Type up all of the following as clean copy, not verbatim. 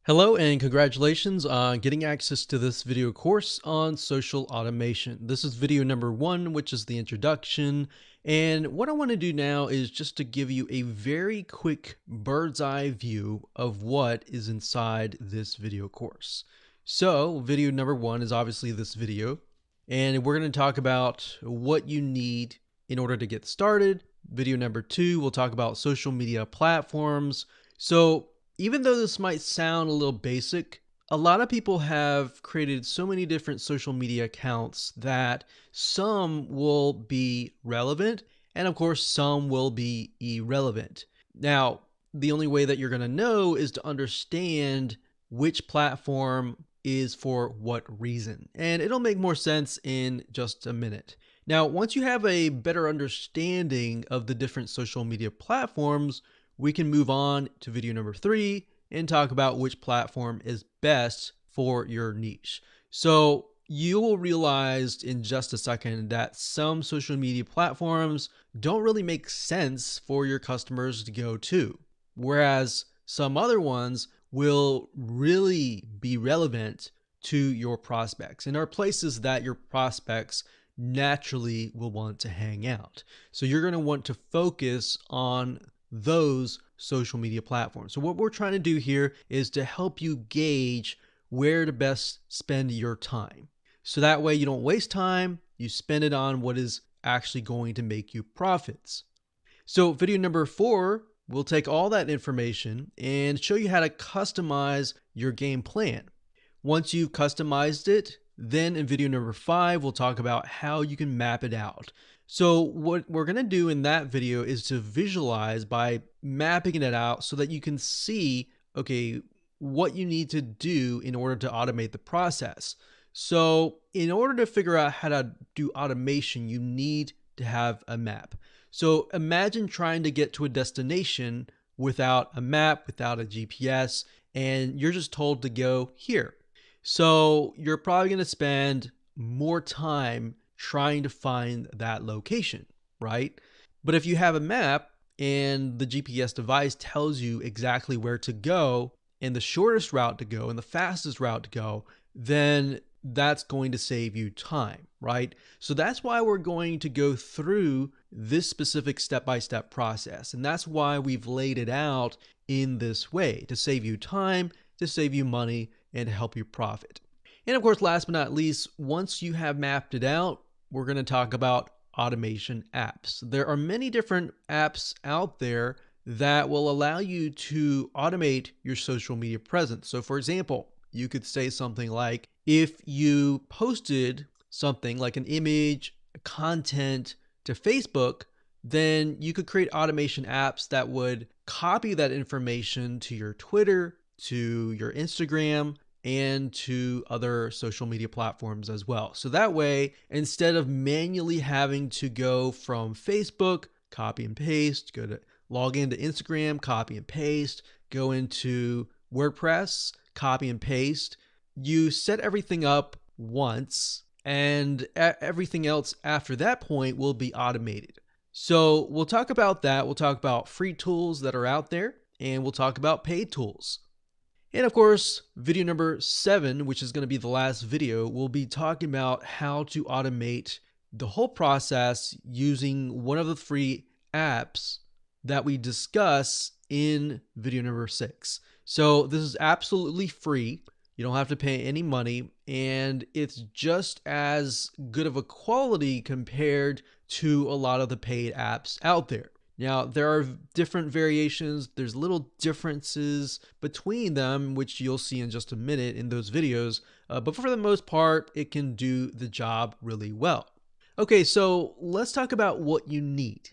Hello and congratulations on getting access to this video course on social automation. This is video number 1, which is the introduction. And what I want to do now is just to give you a very quick bird's eye view of what is inside this video course. So video number 1 is obviously this video, and we're going to talk about what you need in order to get started. Video number 2, we'll talk about social media platforms. So even though this might sound a little basic, a lot of people have created so many different social media accounts that some will be relevant and of course some will be irrelevant. Now, the only way that you're going to know is to understand which platform is for what reason. And it'll make more sense in just a minute. Now, once you have a better understanding of the different social media platforms, we can move on to video number 3 and talk about which platform is best for your niche. So you will realize in just a second that some social media platforms don't really make sense for your customers to go to, whereas some other ones will really be relevant to your prospects and are places that your prospects naturally will want to hang out. So you're going to want to focus on those social media platforms. So what we're trying to do here is to help you gauge where to best spend your time. So that way you don't waste time, you spend it on what is actually going to make you profits. So video number 4, we'll take all that information and show you how to customize your game plan. Once you've customized it, then in video number 5, we'll talk about how you can map it out. So what we're going to do in that video is to visualize by mapping it out so that you can see, okay, what you need to do in order to automate the process. So in order to figure out how to do automation, you need to have a map. So imagine trying to get to a destination without a map, without a GPS, and you're just told to go here. So you're probably going to spend more time trying to find that location, right? But if you have a map and the GPS device tells you exactly where to go and the shortest route to go and the fastest route to go, then that's going to save you time, right? So that's why we're going to go through this specific step-by-step process. And that's why we've laid it out in this way, to save you time, to save you money, and to help you profit. And of course, last but not least, once you have mapped it out, we're going to talk about automation apps. There are many different apps out there that will allow you to automate your social media presence. So for example, you could say something like, if you posted something like an image, content to Facebook, then you could create automation apps that would copy that information to your Twitter, to your Instagram, and to other social media platforms as well. So that way, instead of manually having to go from Facebook, copy and paste, log into Instagram, copy and paste, go into WordPress, copy and paste, you set everything up once and everything else after that point will be automated. So we'll talk about that. We'll talk about free tools that are out there, and we'll talk about paid tools. And of course, video number 7, which is going to be the last video, we'll be talking about how to automate the whole process using one of the free apps that we discuss in video number 6. So this is absolutely free. You don't have to pay any money, and it's just as good of a quality compared to a lot of the paid apps out there. Now, there are different variations. There's little differences between them, which you'll see in just a minute in those videos. But for the most part, it can do the job really well. Okay, so let's talk about what you need.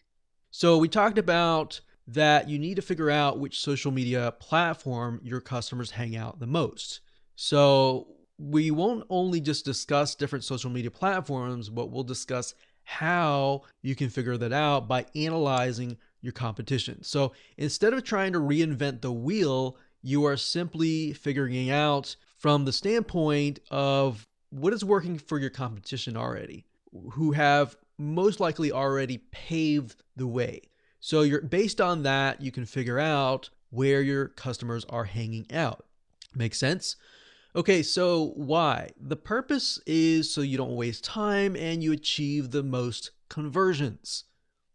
So we talked about that you need to figure out which social media platform your customers hang out the most. So we won't only just discuss different social media platforms, but we'll discuss how you can figure that out by analyzing your competition. So instead of trying to reinvent the wheel, you are simply figuring out from the standpoint of what is working for your competition already, who have most likely already paved the way. So based on that, you can figure out where your customers are hanging out. Make sense? Okay, so why? The purpose is so you don't waste time and you achieve the most conversions.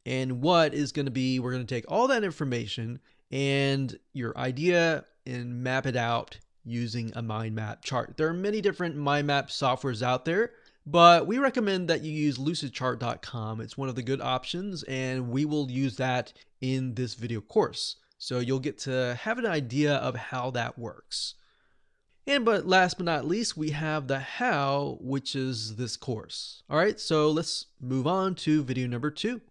And what is going to be, we're going to take all that information and your idea and map it out using a mind map chart. There are many different mind map softwares out there, but we recommend that you use lucidchart.com. It's one of the good options, and we will use that in this video course. So you'll get to have an idea of how that works. But last but not least, we have the how, which is this course. All right, so let's move on to video number 2.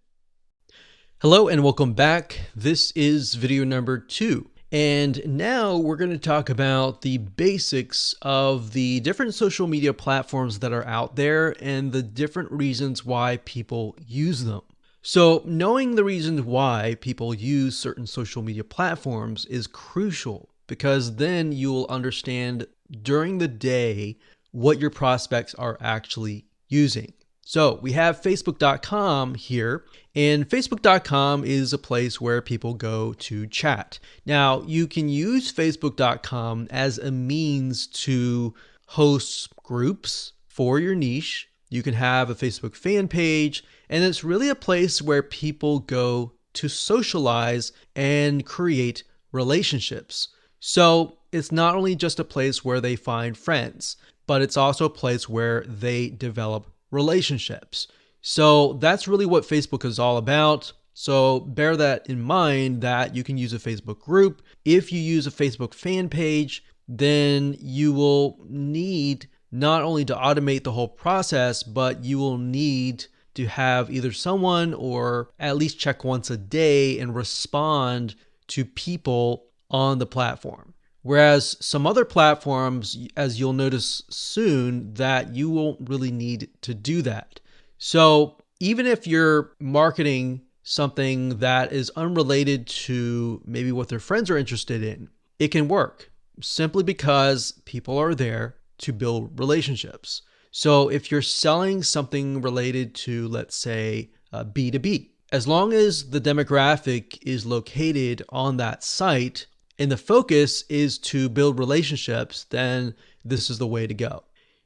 Hello and welcome back. This is video number 2. And now we're going to talk about the basics of the different social media platforms that are out there and the different reasons why people use them. So knowing the reasons why people use certain social media platforms is crucial, because then you'll understand during the day what your prospects are actually using. So we have Facebook.com here, and Facebook.com is a place where people go to chat. Now, you can use Facebook.com as a means to host groups for your niche. You can have a Facebook fan page, and it's really a place where people go to socialize and create relationships. So it's not only just a place where they find friends, but it's also a place where they develop relationships. So that's really what Facebook is all about. So bear that in mind, that you can use a Facebook group. If you use a Facebook fan page, then you will need not only to automate the whole process, but you will need to have either someone or at least check once a day and respond to people on the platform. Whereas some other platforms, as you'll notice soon, that you won't really need to do that. So even if you're marketing something that is unrelated to maybe what their friends are interested in, it can work simply because people are there to build relationships. So if you're selling something related to, let's say, B2B, as long as the demographic is located on that site, and the focus is to build relationships, then this is the way to go.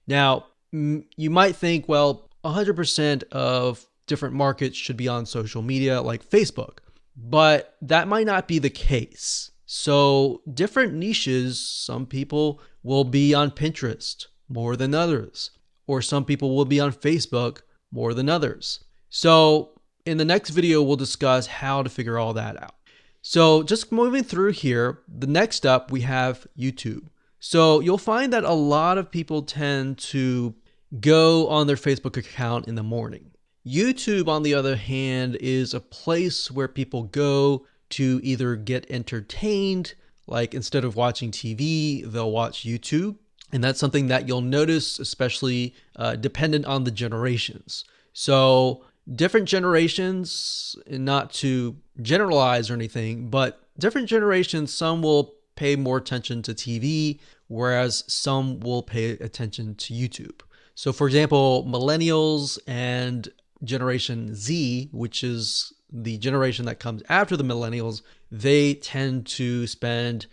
Now, you might think, well, 100% of different markets should be on social media like Facebook, but that might not be the case. So different niches, some people will be on Pinterest more than others, or some people will be on Facebook more than others. So in the next video, we'll discuss how to figure all that out. So just moving through here, the next up we have YouTube. So you'll find that a lot of people tend to go on their Facebook account in the morning. YouTube, on the other hand, is a place where people go to either get entertained, like instead of watching TV, they'll watch YouTube. And that's something that you'll notice, especially dependent on the generations. So different generations, and not to generalize or anything, but different generations, some will pay more attention to TV, whereas some will pay attention to YouTube. So for example, millennials and Generation Z, which is the generation that comes after the millennials, they tend to spend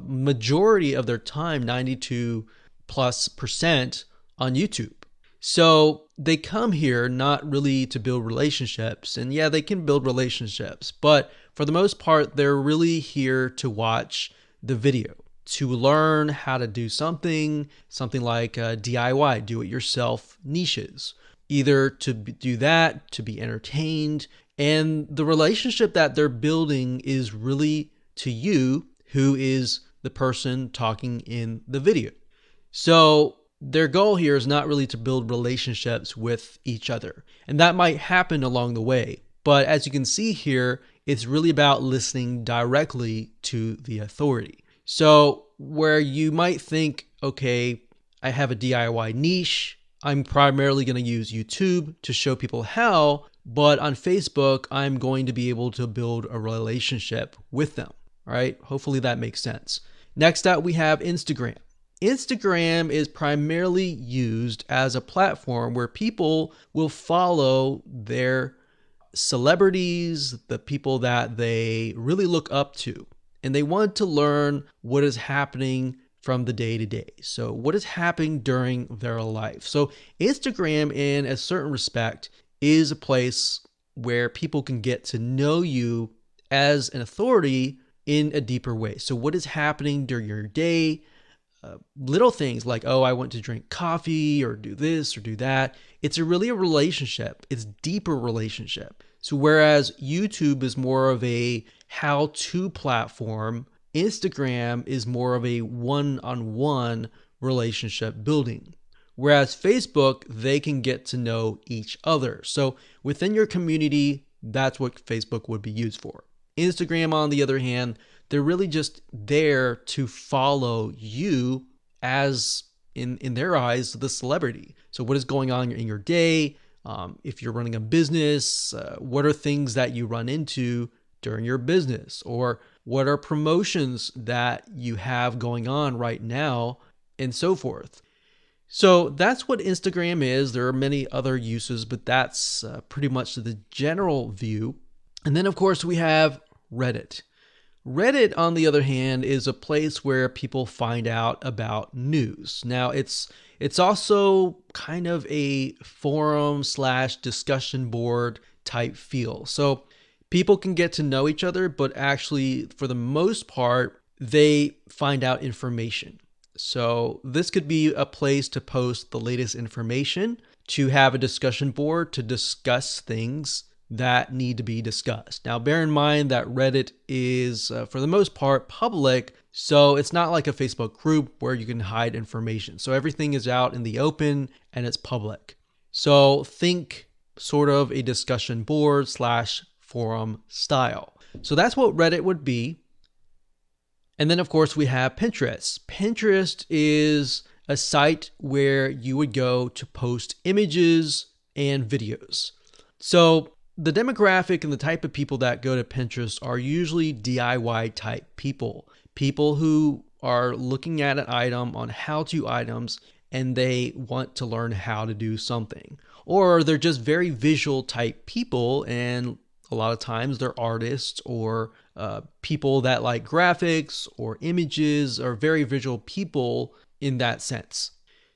majority of their time, 92+% on YouTube. So they come here not really to build relationships, and yeah, they can build relationships, but for the most part, they're really here to watch the video, to learn how to do something like DIY, do-it-yourself niches, either to do that, to be entertained, and the relationship that they're building is really to you, who is the person talking in the video. So their goal here is not really to build relationships with each other. And that might happen along the way. But as you can see here, it's really about listening directly to the authority. So where you might think, okay, I have a DIY niche, I'm primarily going to use YouTube to show people how, but on Facebook, I'm going to be able to build a relationship with them. All right, hopefully that makes sense. Next up, we have Instagram. Instagram is primarily used as a platform where people will follow their celebrities, the people that they really look up to, and they want to learn what is happening from the day to day. So what is happening during their life? So Instagram, in a certain respect, is a place where people can get to know you as an authority in a deeper way. So what is happening during your day? Little things like, oh, I went to drink coffee or do this or do that. It's really a relationship. It's deeper relationship. So whereas YouTube is more of a how-to platform, Instagram is more of a one-on-one relationship building. Whereas Facebook, they can get to know each other. So within your community, that's what Facebook would be used for. Instagram, on the other hand, they're really just there to follow you as, in their eyes, the celebrity. So what is going on in your day? If you're running a business, what are things that you run into during your business? Or what are promotions that you have going on right now, and so forth. So that's what Instagram is. There are many other uses, but that's pretty much the general view. And then, of course, we have Reddit. Reddit, on the other hand, is a place where people find out about news. Now, it's also kind of a forum / discussion board type feel. So people can get to know each other, but actually, for the most part, they find out information. So this could be a place to post the latest information, to have a discussion board to discuss things that need to be discussed. Now, bear in mind that Reddit is, for the most part, public, so it's not like a Facebook group where you can hide information. So everything is out in the open and it's public. So think sort of a discussion board / forum style. So that's what Reddit would be. And then, of course, we have Pinterest. Pinterest is a site where you would go to post images and videos. So the demographic and the type of people that go to Pinterest are usually DIY type people. People who are looking at an item on how-to items and they want to learn how to do something. Or they're just very visual type people, and a lot of times they're artists or people that like graphics or images, or very visual people in that sense.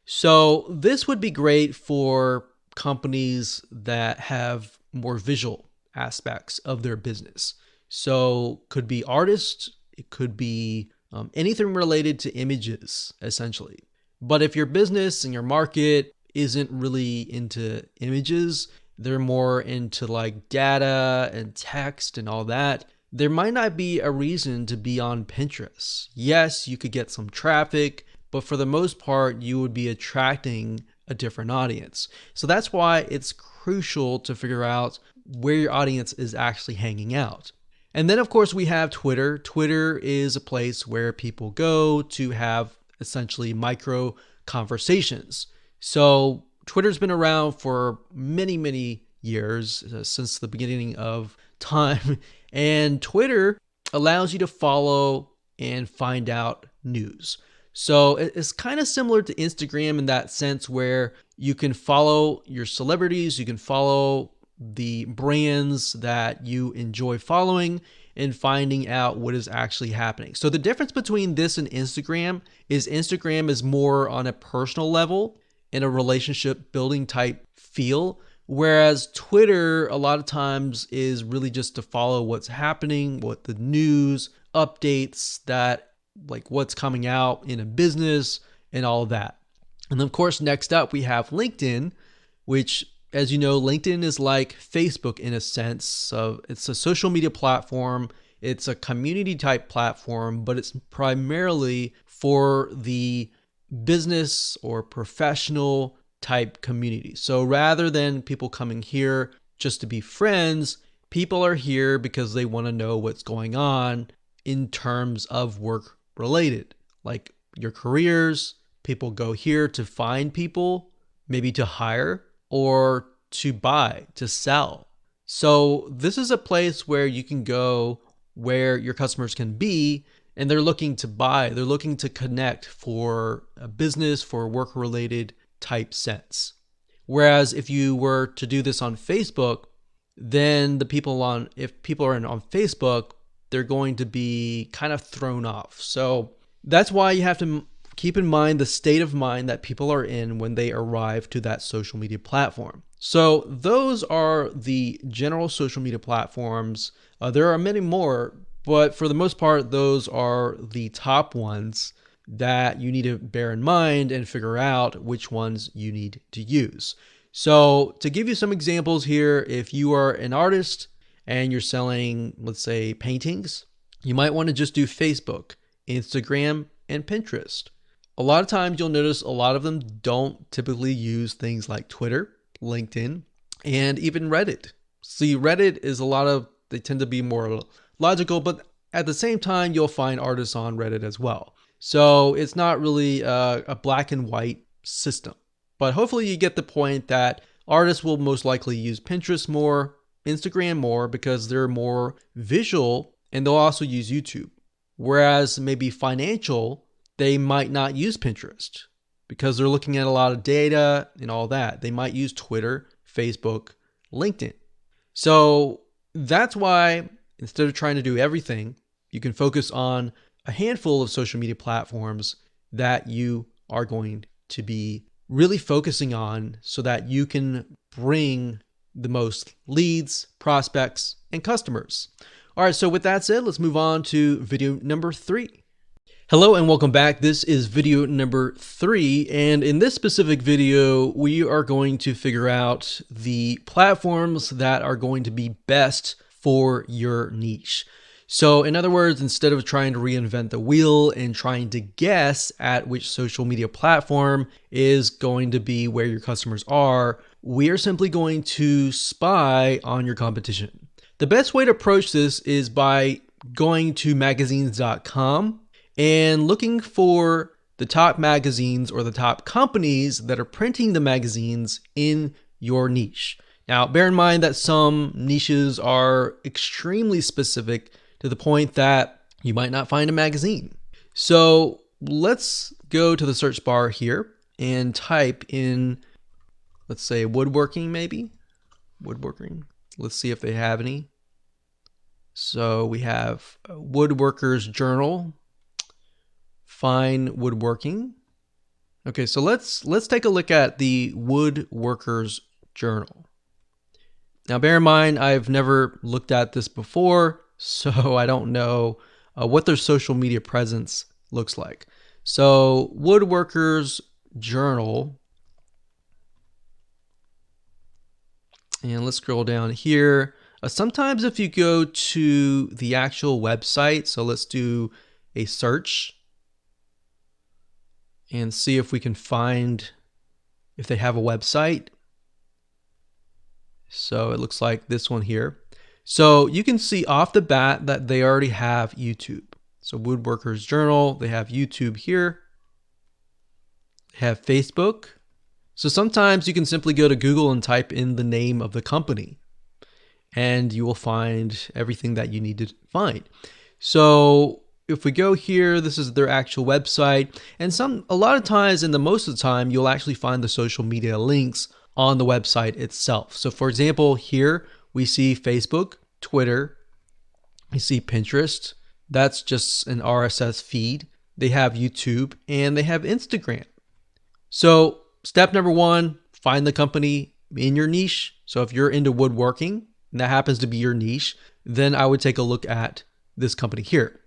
So this would be great for companies that have more visual aspects of their business. So could be artists, it could be anything related to images, essentially. But if your business and your market isn't really into images, they're more into like data and text and all that, there might not be a reason to be on Pinterest. Yes, you could get some traffic, but for the most part, you would be attracting a different audience. So that's why it's crucial to figure out where your audience is actually hanging out. And then, of course, we have Twitter. Twitter is a place where people go to have essentially micro conversations. So Twitter's been around for many, many years, since the beginning of time. And Twitter allows you to follow and find out news. So it's kind of similar to Instagram in that sense, where you can follow your celebrities, you can follow the brands that you enjoy following and finding out what is actually happening. So the difference between this and Instagram is more on a personal level, in a relationship building type feel, whereas Twitter a lot of times is really just to follow what's happening, what the news updates, that like what's coming out in a business and all of that. And of course, next up we have LinkedIn, which, as you know, LinkedIn is like Facebook in a sense. So it's a social media platform. It's a community type platform, but it's primarily for the business or professional type community. So rather than people coming here just to be friends, people are here because they want to know what's going on in terms of work related, like your careers. People go here to find people, maybe to hire or to buy, to sell. So this is a place where you can go where your customers can be, and they're looking to buy, they're looking to connect for a business, for a work-related type sense. Whereas if you were to do this on Facebook, then if people are on Facebook, they're going to be kind of thrown off. So that's why you have to keep in mind the state of mind that people are in when they arrive to that social media platform. So those are the general social media platforms. There are many more, but for the most part, those are the top ones that you need to bear in mind and figure out which ones you need to use. So to give you some examples here, if you are an artist and you're selling, let's say, paintings, you might want to just do Facebook, Instagram, and Pinterest. A lot of times you'll notice a lot of them don't typically use things like Twitter, LinkedIn, and even Reddit. See, Reddit is they tend to be more logical, but at the same time, you'll find artists on Reddit as well. So it's not really a black and white system. But hopefully you get the point that artists will most likely use Pinterest more, Instagram more, because they're more visual, and they'll also use YouTube. Whereas maybe financial, they might not use Pinterest because they're looking at a lot of data and all that. They might use Twitter, Facebook, LinkedIn. So that's why instead of trying to do everything, you can focus on a handful of social media platforms that you are going to be really focusing on so that you can bring the most leads, prospects, and customers. All right, so with that said, let's move on to video number 3. Hello and welcome back. This is video number 3, and in this specific video, we are going to figure out the platforms that are going to be best for your niche. So in other words, instead of trying to reinvent the wheel and trying to guess at which social media platform is going to be where your customers are, we are simply going to spy on your competition. The best way to approach this is by going to magazines.com and looking for the top magazines or the top companies that are printing the magazines in your niche. Now, bear in mind that some niches are extremely specific to the point that you might not find a magazine. So let's go to the search bar here and type in, let's say, woodworking maybe. Woodworking. Let's see if they have any. So we have Woodworkers Journal, Fine Woodworking. Okay, so let's take a look at the Woodworkers Journal. Now, bear in mind, I've never looked at this before, so I don't know what their social media presence looks like. So Woodworkers Journal, and let's scroll down here. Sometimes if you go to the actual website, so let's do a search and see if we can find if they have a website. So it looks like this one here. So you can see off the bat that they already have YouTube. So Woodworkers Journal, they have YouTube here. They have Facebook. So sometimes you can simply go to Google and type in the name of the company, and you will find everything that you need to find. So if we go here, this is their actual website, and a lot of times, and the most of the time, you'll actually find the social media links on the website itself. So for example, here we see Facebook, Twitter, we see Pinterest. That's just an RSS feed. They have YouTube and they have Instagram. So step number 1, find the company in your niche. So if you're into woodworking and that happens to be your niche, then I would take a look at this company here.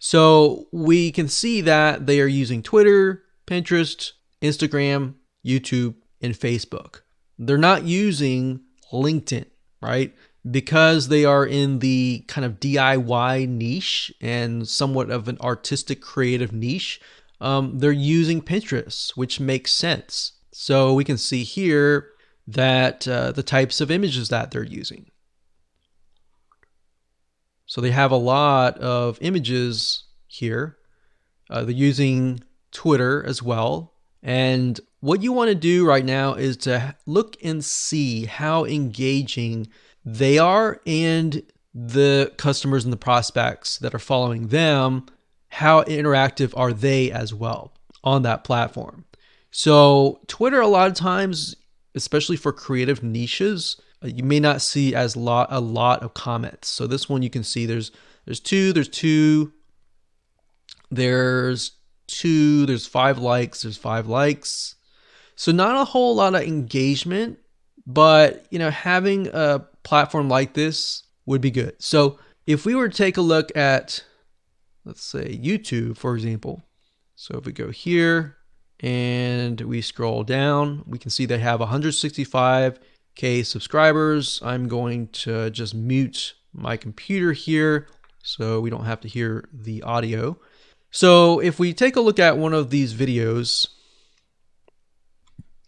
So we can see that they are using Twitter, Pinterest, Instagram, YouTube, and Facebook. They're not using LinkedIn, right? Because they are in the kind of DIY niche and somewhat of an artistic creative niche, they're using Pinterest, which makes sense. So we can see here that the types of images that they're using. So they have a lot of images here. They're using Twitter as well. And what you want to do right now is to look and see how engaging they are and the customers and the prospects that are following them, how interactive are they as well on that platform. So Twitter, a lot of times, especially for creative niches, you may not see a lot of comments. So this one you can see there's 2, there's 2, there's 5 likes, there's 5 likes. So not a whole lot of engagement, but having a platform like this would be good. So if we were to take a look at, let's say, YouTube, for example. So if we go here and we scroll down, we can see they have 165K subscribers. I'm going to just mute my computer here so we don't have to hear the audio. So if we take a look at one of these videos,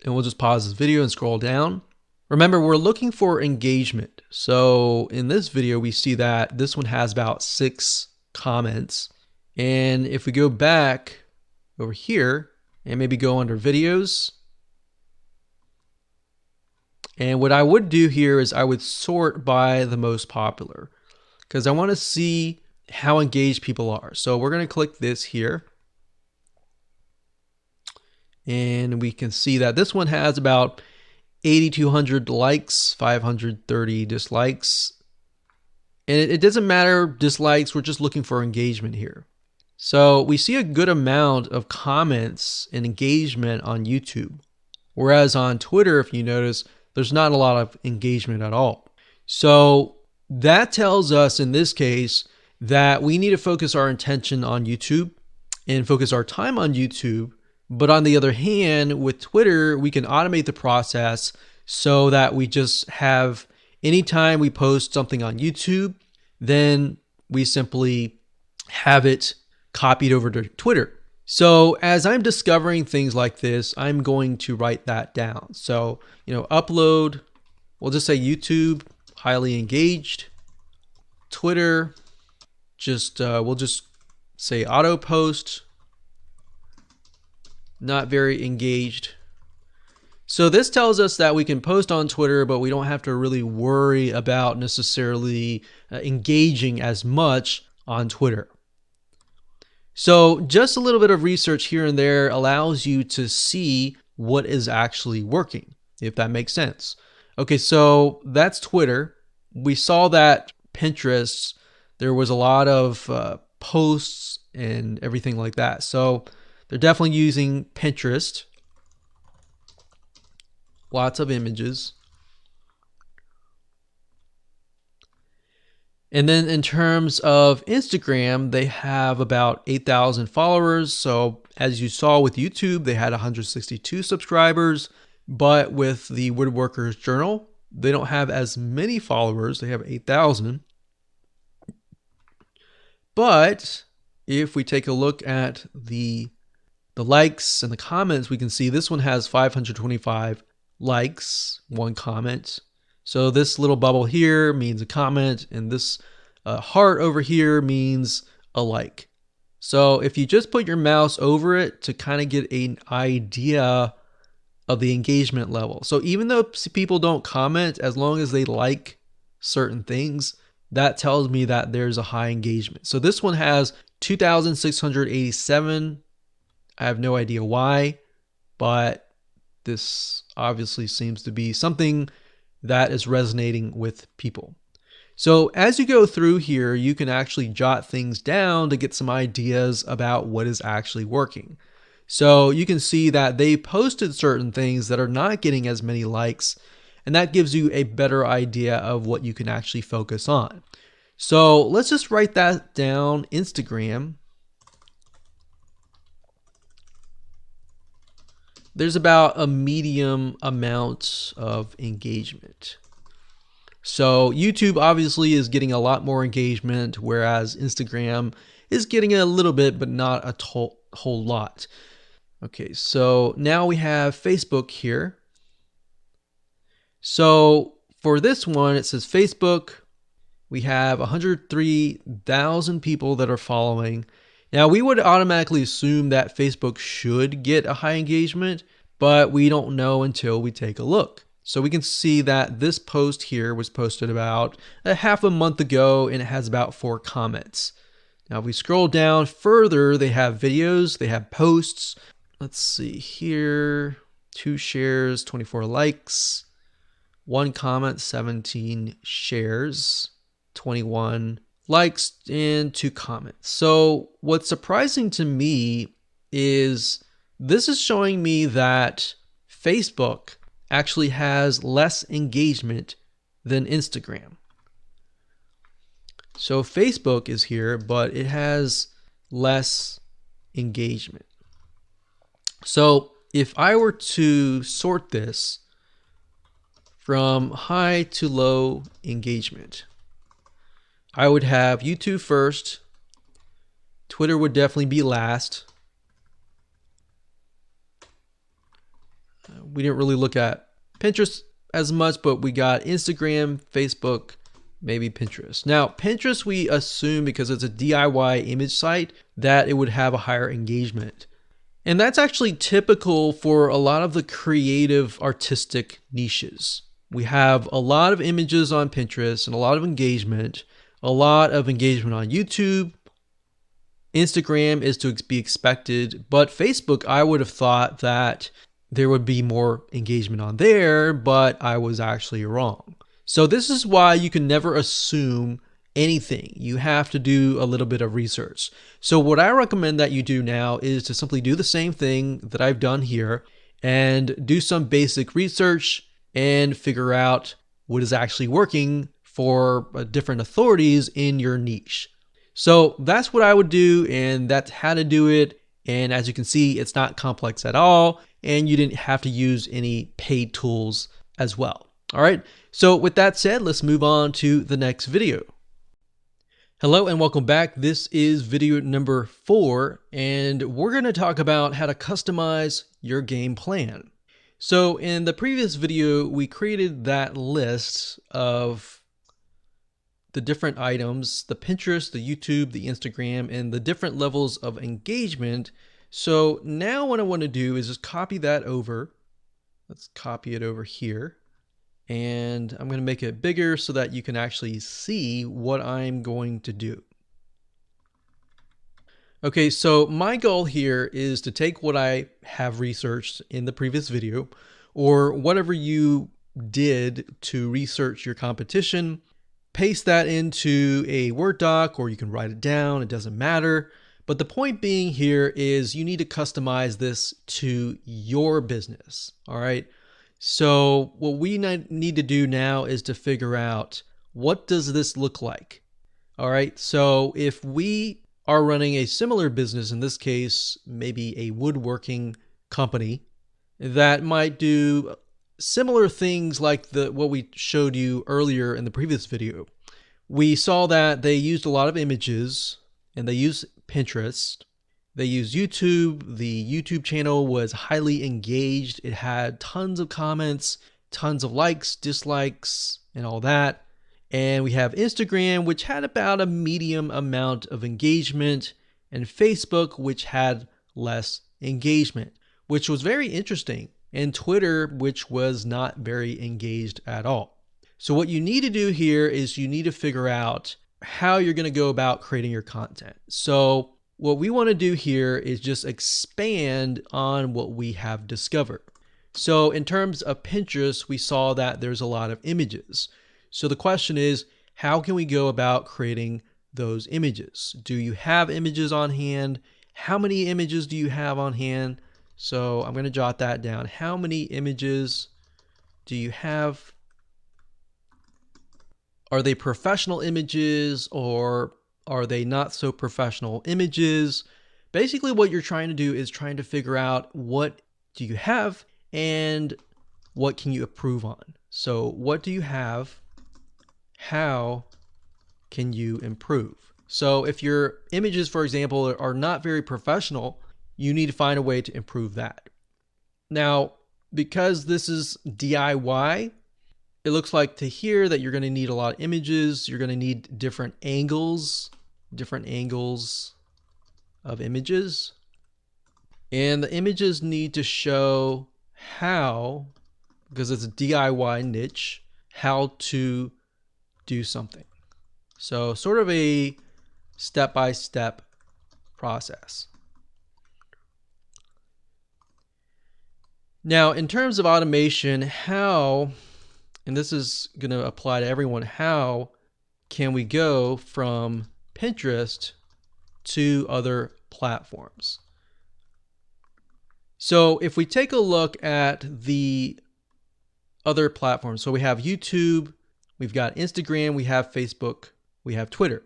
and we'll just pause this video and scroll down. Remember, we're looking for engagement. So in this video, we see that this one has about 6 comments. And if we go back over here and maybe go under videos, and what I would do here is I would sort by the most popular because I want to see how engaged people are. So we're going to click this here. And we can see that this one has about 8,200 likes, 530 dislikes. And it doesn't matter dislikes, we're just looking for engagement here. So we see a good amount of comments and engagement on YouTube. Whereas on Twitter, if you notice, there's not a lot of engagement at all. So that tells us in this case that we need to focus our attention on YouTube and focus our time on YouTube. But on the other hand, with Twitter, we can automate the process so that we just have, anytime we post something on YouTube, then we simply have it copied over to Twitter. So as I'm discovering things like this, I'm going to write that down. So, upload, we'll just say YouTube, highly engaged. Twitter, we'll just say auto post, not very engaged. So this tells us that we can post on Twitter, but we don't have to really worry about necessarily engaging as much on Twitter. So just a little bit of research here and there allows you to see what is actually working, if that makes sense. Okay, so that's Twitter. We saw that Pinterest, there was a lot of posts and everything like that. So they're definitely using Pinterest. Lots of images. And then in terms of Instagram, they have about 8,000 followers. So as you saw with YouTube, they had 162 subscribers. But with the Woodworkers Journal, they don't have as many followers. They have 8,000. But if we take a look at the likes and the comments, we can see this one has 525 likes, 1 comment. So this little bubble here means a comment, and this heart over here means a like. So if you just put your mouse over it to kind of get an idea of the engagement level. So even though people don't comment, as long as they like certain things, that tells me that there's a high engagement. So this one has 2,687. I have no idea why, but this obviously seems to be something that is resonating with people. So as you go through here, you can actually jot things down to get some ideas about what is actually working. So you can see that they posted certain things that are not getting as many likes, and that gives you a better idea of what you can actually focus on. So let's just write that down. Instagram. There's about a medium amount of engagement. So YouTube obviously is getting a lot more engagement, whereas Instagram is getting a little bit, but not a whole lot. Okay, so now we have Facebook here. So for this one, it says Facebook. We have 103,000 people that are following. Now, we would automatically assume that Facebook should get a high engagement, but we don't know until we take a look. So we can see that this post here was posted about a half a month ago, and it has about 4 comments. Now, if we scroll down further, they have videos, they have posts. Let's see here, 2 shares, 24 likes, 1 comment, 17 shares, 21 likes, and 2 comments. So what's surprising to me is this is showing me that Facebook actually has less engagement than Instagram. So Facebook is here, but it has less engagement. So if I were to sort this from high to low engagement, I would have YouTube first, Twitter would definitely be last. We didn't really look at Pinterest as much, but we got Instagram, Facebook, maybe Pinterest. Now, Pinterest, we assume because it's a DIY image site that it would have a higher engagement. And that's actually typical for a lot of the creative artistic niches. We have a lot of images on Pinterest and a lot of engagement on YouTube. Instagram is to be expected, but Facebook, I would have thought that there would be more engagement on there, but I was actually wrong. So this is why you can never assume anything. You have to do a little bit of research. So what I recommend that you do now is to simply do the same thing that I've done here and do some basic research and figure out what is actually working for different authorities in your niche. So that's what I would do, and that's how to do it. And as you can see, it's not complex at all, and you didn't have to use any paid tools as well. All right, so with that said, let's move on to the next video. Hello and welcome back. This is video number 4, and we're going to talk about how to customize your game plan. So in the previous video, we created that list of the different items, the Pinterest, the YouTube, the Instagram, and the different levels of engagement. So now what I want to do is just copy that over. Let's copy it over here. And I'm going to make it bigger so that you can actually see what I'm going to do. Okay, so my goal here is to take what I have researched in the previous video, or whatever you did to research your competition, paste that into a Word doc, or you can write it down, it doesn't matter. But the point being here is you need to customize this to your business, all right? So what we need to do now is to figure out, what does this look like? All right, so if we are running a similar business, in this case, maybe a woodworking company that might do similar things like what we showed you earlier in the previous video. We saw that they used a lot of images and they used Pinterest. They used YouTube. The YouTube channel was highly engaged. It had tons of comments, tons of likes, dislikes, and all that. And we have Instagram, which had about a medium amount of engagement, and Facebook, which had less engagement, which was very interesting, and Twitter, which was not very engaged at all. So what you need to do here is you need to figure out how you're going to go about creating your content. So what we want to do here is just expand on what we have discovered. So in terms of Pinterest, we saw that there's a lot of images. So the question is, how can we go about creating those images? Do you have images on hand? How many images do you have on hand? So I'm going to jot that down. How many images do you have? Are they professional images, or are they not so professional images? Basically what you're trying to do is trying to figure out, what do you have and what can you improve on? So what do you have? How can you improve? So if your images, for example, are not very professional, you need to find a way to improve that. Now, because this is DIY, it looks like to here that you're going to need a lot of images. You're going to need different angles of images. And the images need to show how, because it's a DIY niche, how to do something. So sort of a step-by-step process. Now, in terms of automation, how, and this is going to apply to everyone, how can we go from Pinterest to other platforms? So if we take a look at the other platforms, so we have YouTube, we've got Instagram, we have Facebook, we have Twitter.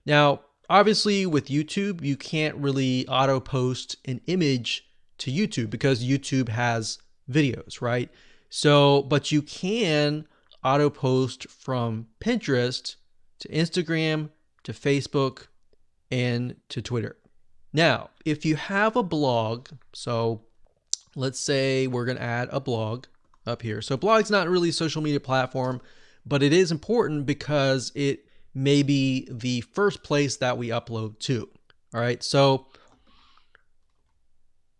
Now, obviously with YouTube, you can't really auto post an image to YouTube because YouTube has videos, right? So, but you can auto post from Pinterest to Instagram, to Facebook, and to Twitter. Now, if you have a blog, so let's say we're going to add a blog up here. So blog's not really a social media platform, but it is important because it may be the first place that we upload to. All right, so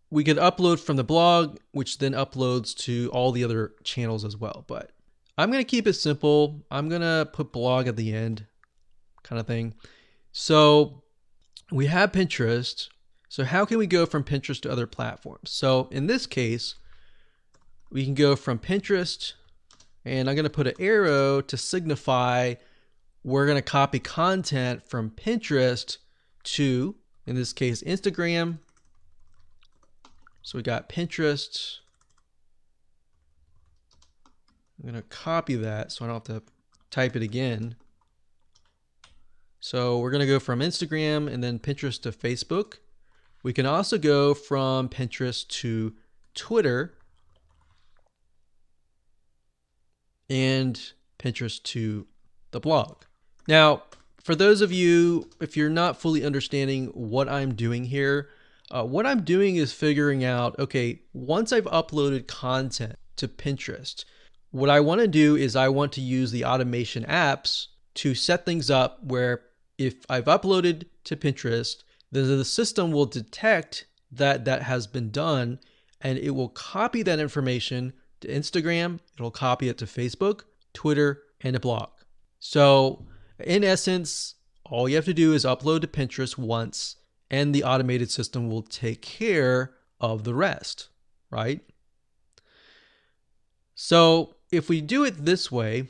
we could upload from the blog, which then uploads to all the other channels as well. But I'm going to keep it simple. I'm going to put blog at the end kind of thing. So we have Pinterest. So how can we go from Pinterest to other platforms? So in this case, we can go from Pinterest, and I'm going to put an arrow to signify we're going to copy content from Pinterest to, in this case, Instagram. So we got Pinterest. I'm going to copy that so I don't have to type it again. So we're going to go from Instagram and then Pinterest to Facebook. We can also go from Pinterest to Twitter and Pinterest to the blog. Now, for those of you, if you're not fully understanding what I'm doing here, what I'm doing is figuring out, okay, once I've uploaded content to Pinterest, what I want to do is I want to use the automation apps to set things up where if I've uploaded to Pinterest, then the system will detect that that has been done, and it will copy that information to Instagram, it'll copy it to Facebook, Twitter, and a blog. So in essence, all you have to do is upload to Pinterest once, and the automated system will take care of the rest, right? So if we do it this way,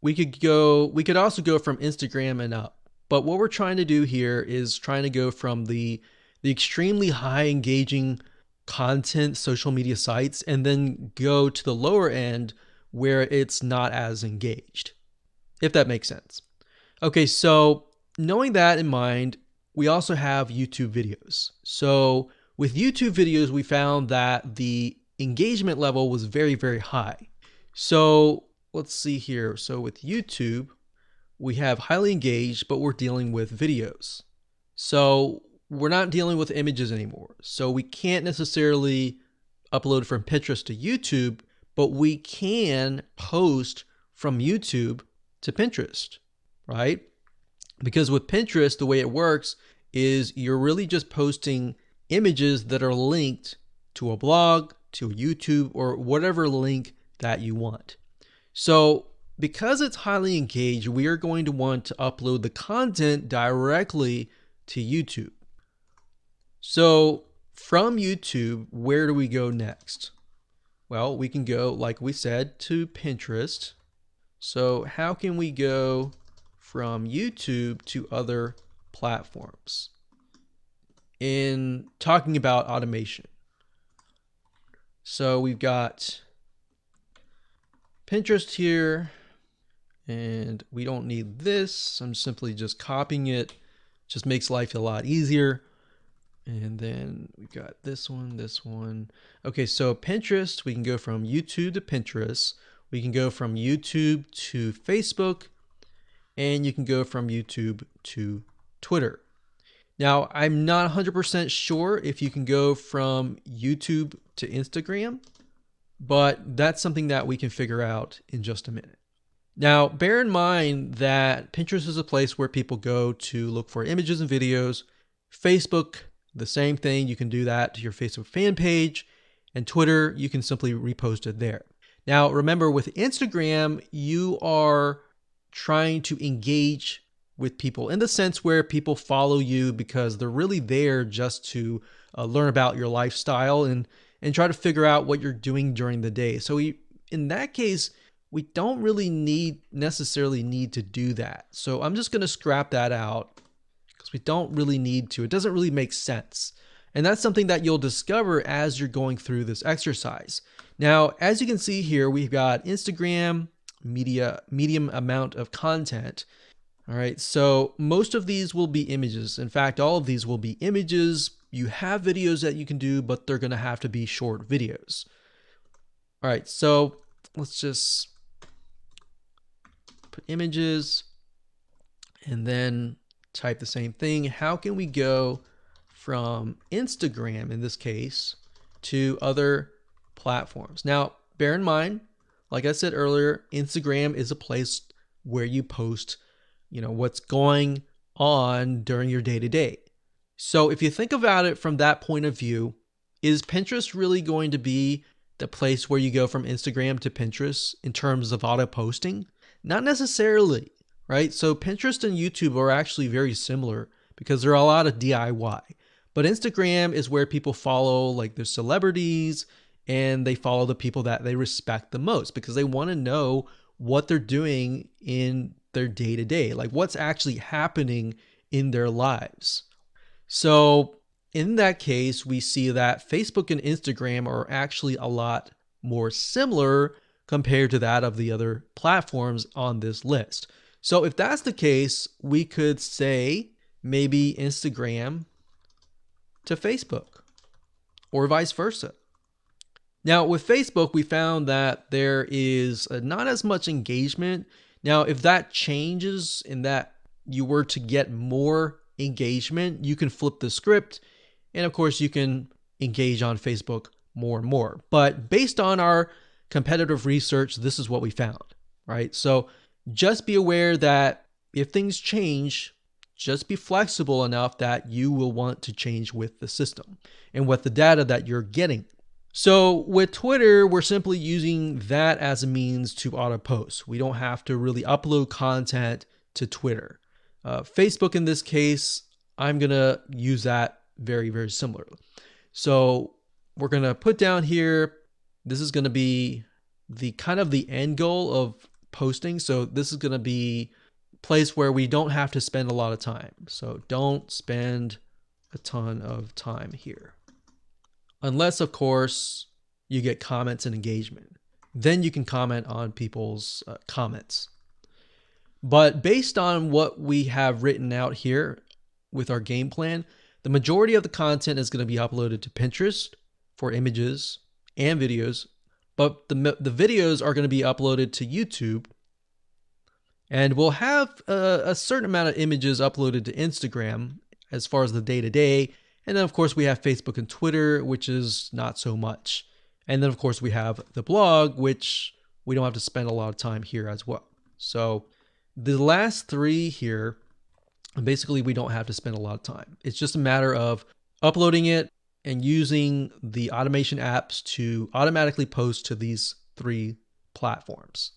we could also go from Instagram and up. But what we're trying to do here is trying to go from the extremely high engaging content social media sites and then go to the lower end where it's not as engaged, if that makes sense. Okay, so knowing that in mind, we also have YouTube videos. So with YouTube videos, we found that the engagement level was very, very high. So let's see here. So with YouTube, we have highly engaged, but we're dealing with videos. So we're not dealing with images anymore. So we can't necessarily upload from Pinterest to YouTube, but we can post from YouTube to Pinterest, right? Because with Pinterest, the way it works is you're really just posting images that are linked to a blog, to YouTube, or whatever link that you want. So because it's highly engaged, we are going to want to upload the content directly to YouTube. So from YouTube, where do we go next? Well, we can go, like we said, to Pinterest. So how can we go from YouTube to other platforms in talking about automation? So we've got Pinterest here, and we don't need this. I'm simply just copying it. Just makes life a lot easier. And then we've got this one. Okay, so Pinterest, we can go from YouTube to Pinterest. We can go from YouTube to Facebook, and you can go from YouTube to Twitter. Now, I'm not 100% sure if you can go from YouTube to Instagram, but that's something that we can figure out in just a minute. Now, bear in mind that Pinterest is a place where people go to look for images and videos. Facebook, the same thing. You can do that to your Facebook fan page. And Twitter, you can simply repost it there. Now, remember, with Instagram, you are trying to engage with people in the sense where people follow you because they're really there just to learn about your lifestyle and try to figure out what you're doing during the day. So in that case, we don't really necessarily need to do that. So I'm just going to scrap that out because we don't really need to. It doesn't really make sense. And that's something that you'll discover as you're going through this exercise. Now, as you can see here, we've got Instagram, medium amount of content. All right, so most of these will be images. In fact, all of these will be images. You have videos that you can do, but they're gonna have to be short videos. All right, so let's just put images and then type the same thing. How can we go from Instagram, in this case, to other platforms? Now, bear in mind, like I said earlier, Instagram is a place where you post, what's going on during your day-to-day. So if you think about it from that point of view, is Pinterest really going to be the place where you go from Instagram to Pinterest in terms of auto posting? Not necessarily, right? So Pinterest and YouTube are actually very similar because they're a lot of DIY. But Instagram is where people follow like their celebrities, and they follow the people that they respect the most because they want to know what they're doing in their day-to-day, like what's actually happening in their lives. So in that case, we see that Facebook and Instagram are actually a lot more similar compared to that of the other platforms on this list. So if that's the case, we could say maybe Instagram to Facebook or vice versa. Now with Facebook, we found that there is not as much engagement. Now, if that changes in that you were to get more engagement, you can flip the script. And of course, you can engage on Facebook more and more. But based on our competitive research, this is what we found, right? So just be aware that if things change, just be flexible enough that you will want to change with the system and with the data that you're getting. So with Twitter, we're simply using that as a means to auto post. We don't have to really upload content to Twitter. Facebook, in this case, I'm gonna use that very, very similarly. So we're gonna put down here, this is gonna be the kind of the end goal of posting. So this is gonna be a place where we don't have to spend a lot of time. So don't spend a ton of time here. Unless, of course, you get comments and engagement. Then you can comment on people's comments. But based on what we have written out here with our game plan, the majority of the content is going to be uploaded to Pinterest for images and videos, but the videos are going to be uploaded to YouTube, and we'll have a certain amount of images uploaded to Instagram as far as the day-to-day, and then of course we have Facebook and Twitter, which is not so much. And then of course we have the blog, which we don't have to spend a lot of time here as well. So the last three here, basically we don't have to spend a lot of time. It's just a matter of uploading it and using the automation apps to automatically post to these three platforms.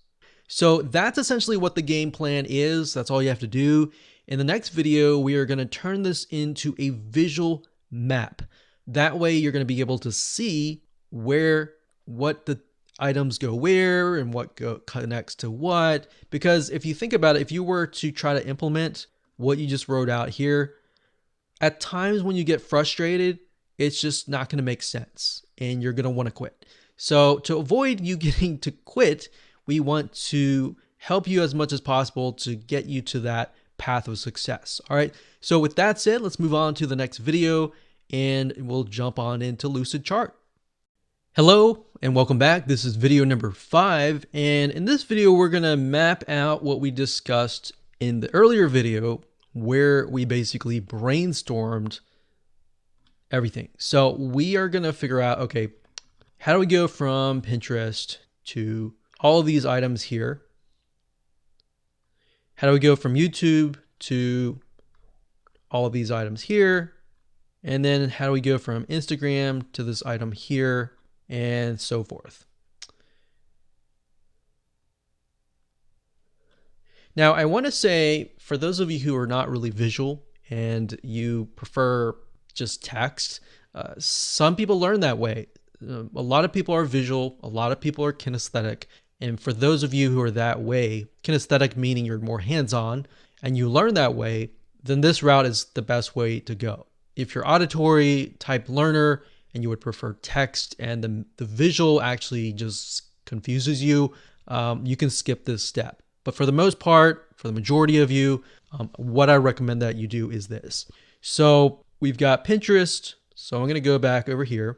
So that's essentially what the game plan is. That's all you have to do. In the next video, we are going to turn this into a visual map. That way you're going to be able to see what the items go where and what connects to what. Because if you think about it, if you were to try to implement what you just wrote out here, at times when you get frustrated, it's just not going to make sense and you're going to want to quit. So to avoid you getting to quit, we want to help you as much as possible to get you to that path of success. All right. So with that said, let's move on to the next video and we'll jump on into Lucidchart. Hello and welcome back. This is video number 5. And in this video, we're going to map out what we discussed in the earlier video where we basically brainstormed everything. So we are going to figure out, okay, how do we go from Pinterest to all of these items here? How do we go from YouTube to all of these items here? And then how do we go from Instagram to this item here, and so forth? Now, I want to say, for those of you who are not really visual and you prefer just text, some people learn that way. A lot of people are visual, a lot of people are kinesthetic. And for those of you who are that way, kinesthetic meaning you're more hands-on and you learn that way, then this route is the best way to go. if you're auditory type learner and you would prefer text and the visual actually just confuses you, you can skip this step. But for the most part, for the majority of you, what I recommend that you do is this. So we've got Pinterest. So I'm going to go back over here.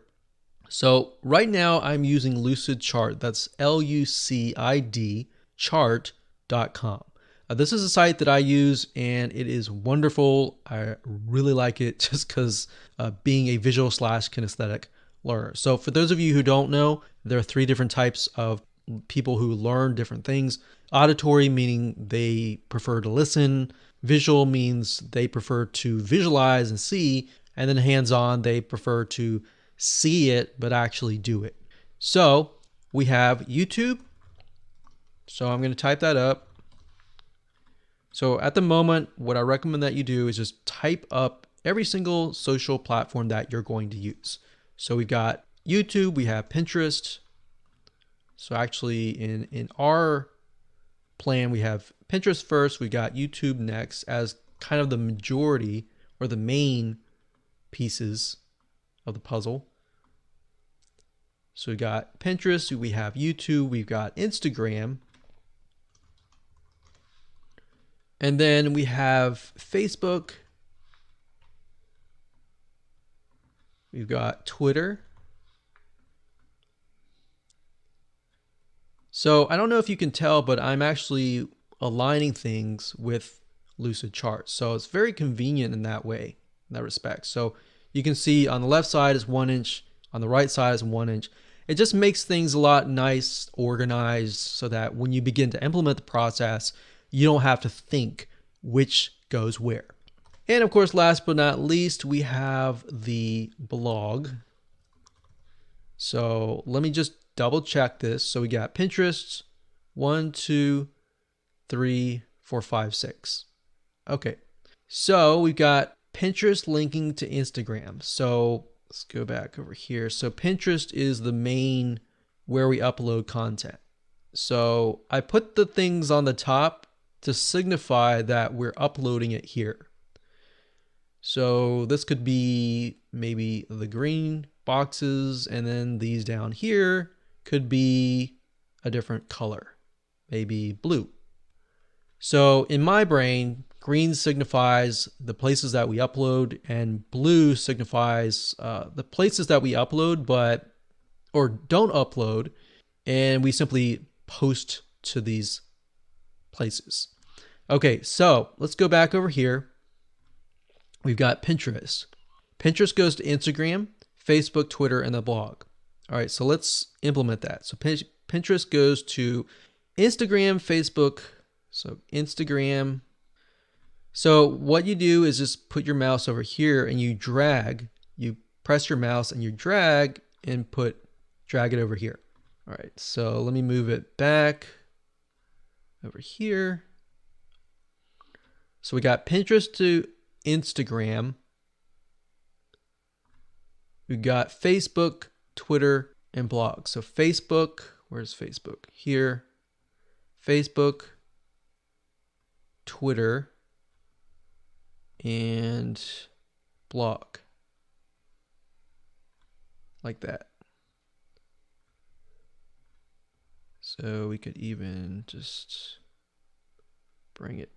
So right now I'm using Lucidchart. That's Lucid chart.com. This is a site that I use and it is wonderful. I really like it just because being a visual / kinesthetic learner. So for those of you who don't know, there are 3 different types of people who learn different things. Auditory, meaning they prefer to listen. Visual means they prefer to visualize and see. And then hands-on, they prefer to see it but actually do it. So we have YouTube. So I'm going to type that up. So at the moment, what I recommend that you do is just type up every single social platform that you're going to use. So we've got YouTube, we have Pinterest. So actually in our plan, we have Pinterest first, we got YouTube next as kind of the majority or the main pieces of the puzzle. So we got Pinterest, we have YouTube, we've got Instagram. And then we have Facebook. We've got Twitter. So I don't know if you can tell, but I'm actually aligning things with Lucidchart. So it's very convenient in that way, in that respect. So you can see on the left side is 1 inch, on the right side is 1 inch. It just makes things a lot nice, organized, so that when you begin to implement the process, you don't have to think which goes where. And of course, last but not least, we have the blog. So let me just double check this. So we got Pinterest, 1, 2, 3, 4, 5, 6. Okay. So we've got Pinterest linking to Instagram. So let's go back over here. So Pinterest is the main where we upload content. So I put the things on the top to signify that we're uploading it here. So this could be maybe the green boxes, and then these down here could be a different color, maybe blue. So in my brain, green signifies the places that we upload, and blue signifies the places that we upload or don't upload, and we simply post to these places. Okay, so let's go back over here. We've got Pinterest. Pinterest goes to Instagram, Facebook, Twitter, and the blog. All right, so let's implement that. So Pinterest goes to Instagram, Facebook, so Instagram. So what you do is just put your mouse over here and you press your mouse and you drag and drag it over here. All right, so let me move it back over here. So we got Pinterest to Instagram. We got Facebook, Twitter, and blog. So Facebook, where's Facebook? Here. Facebook, Twitter, and blog. Like that. So we could even just bring it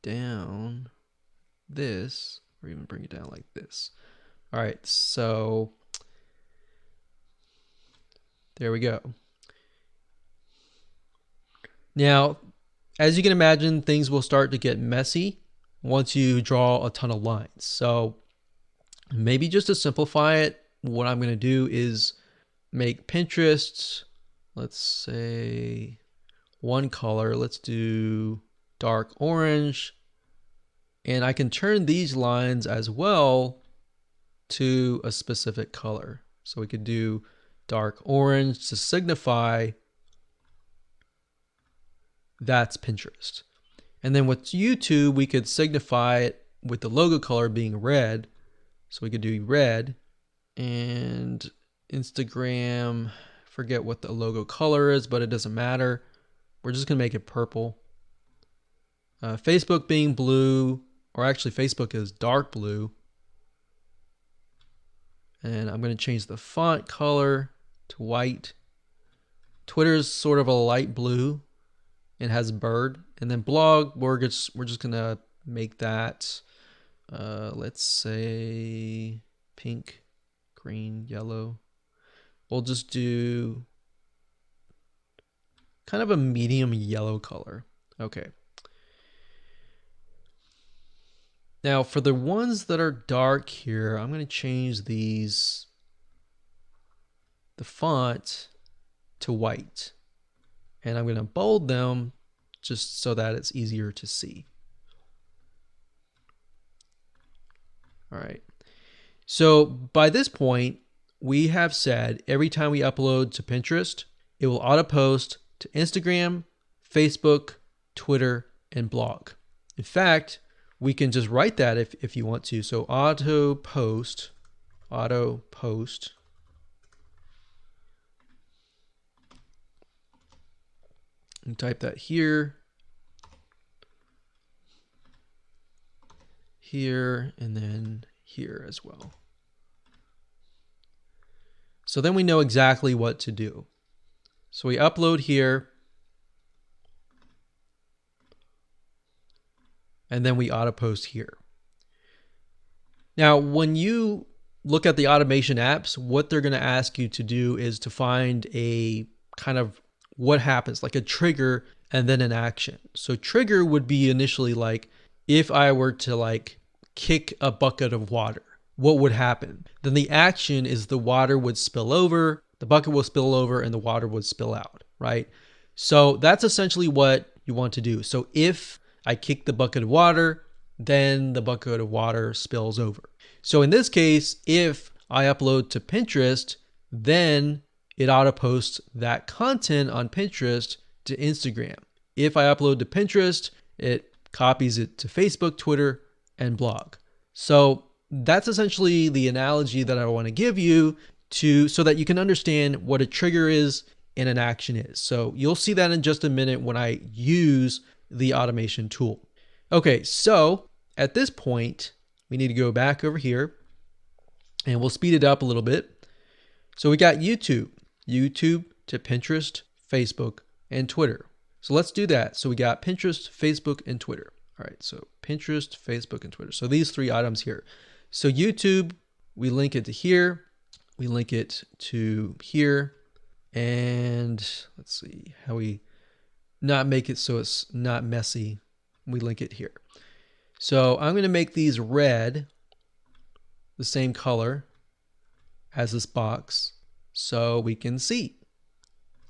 down this, or even bring it down like this. All right, so there we go. Now, as you can imagine, things will start to get messy once you draw a ton of lines. So maybe just to simplify it, what I'm going to do is make Pinterest, let's say one color. Let's do dark orange. And I can turn these lines as well to a specific color. So we could do dark orange to signify that's Pinterest. And then with YouTube, we could signify it with the logo color being red. So we could do red. And Instagram, forget what the logo color is, but it doesn't matter. We're just going to make it purple. Facebook being blue, or actually Facebook is dark blue. And I'm going to change the font color to white. Twitter's sort of a light blue and has a bird. And then blog, we're just going to make that, let's say pink, green, yellow. We'll just do kind of a medium yellow color. Okay. Now for the ones that are dark here, I'm going to change the font to white. And I'm going to bold them just so that it's easier to see. All right. So by this point, we have said every time we upload to Pinterest, it will auto post to Instagram, Facebook, Twitter, and blog. In fact, we can just write that if you want to. So auto post, and type that here, and then here as well. So then we know exactly what to do. So we upload here, and then we auto post here. Now, when you look at the automation apps, what they're going to ask you to do is to find a kind of what happens, like a trigger and then an action. So trigger would be initially like, if I were to like kick a bucket of water, what would happen? Then the action is the water would spill over, the bucket will spill over, and the water would spill out, right? So that's essentially what you want to do. So if I kick the bucket of water, then the bucket of water spills over. So in this case, if I upload to Pinterest, then it auto posts that content on Pinterest to Instagram. If I upload to Pinterest, it copies it to Facebook, Twitter, and blog. So that's essentially the analogy that I want to give you so that you can understand what a trigger is and an action is. So you'll see that in just a minute when I use the automation tool. Okay, so at this point, we need to go back over here and we'll speed it up a little bit. So we got YouTube to Pinterest, Facebook, and Twitter. So let's do that. So we got Pinterest, Facebook, and Twitter. All right, so Pinterest, Facebook, and Twitter. So these three items here. So YouTube, we link it to here. We link it to here. And let's see how we not make it so it's not messy. We link it here. So I'm going to make these red, the same color as this box, so we can see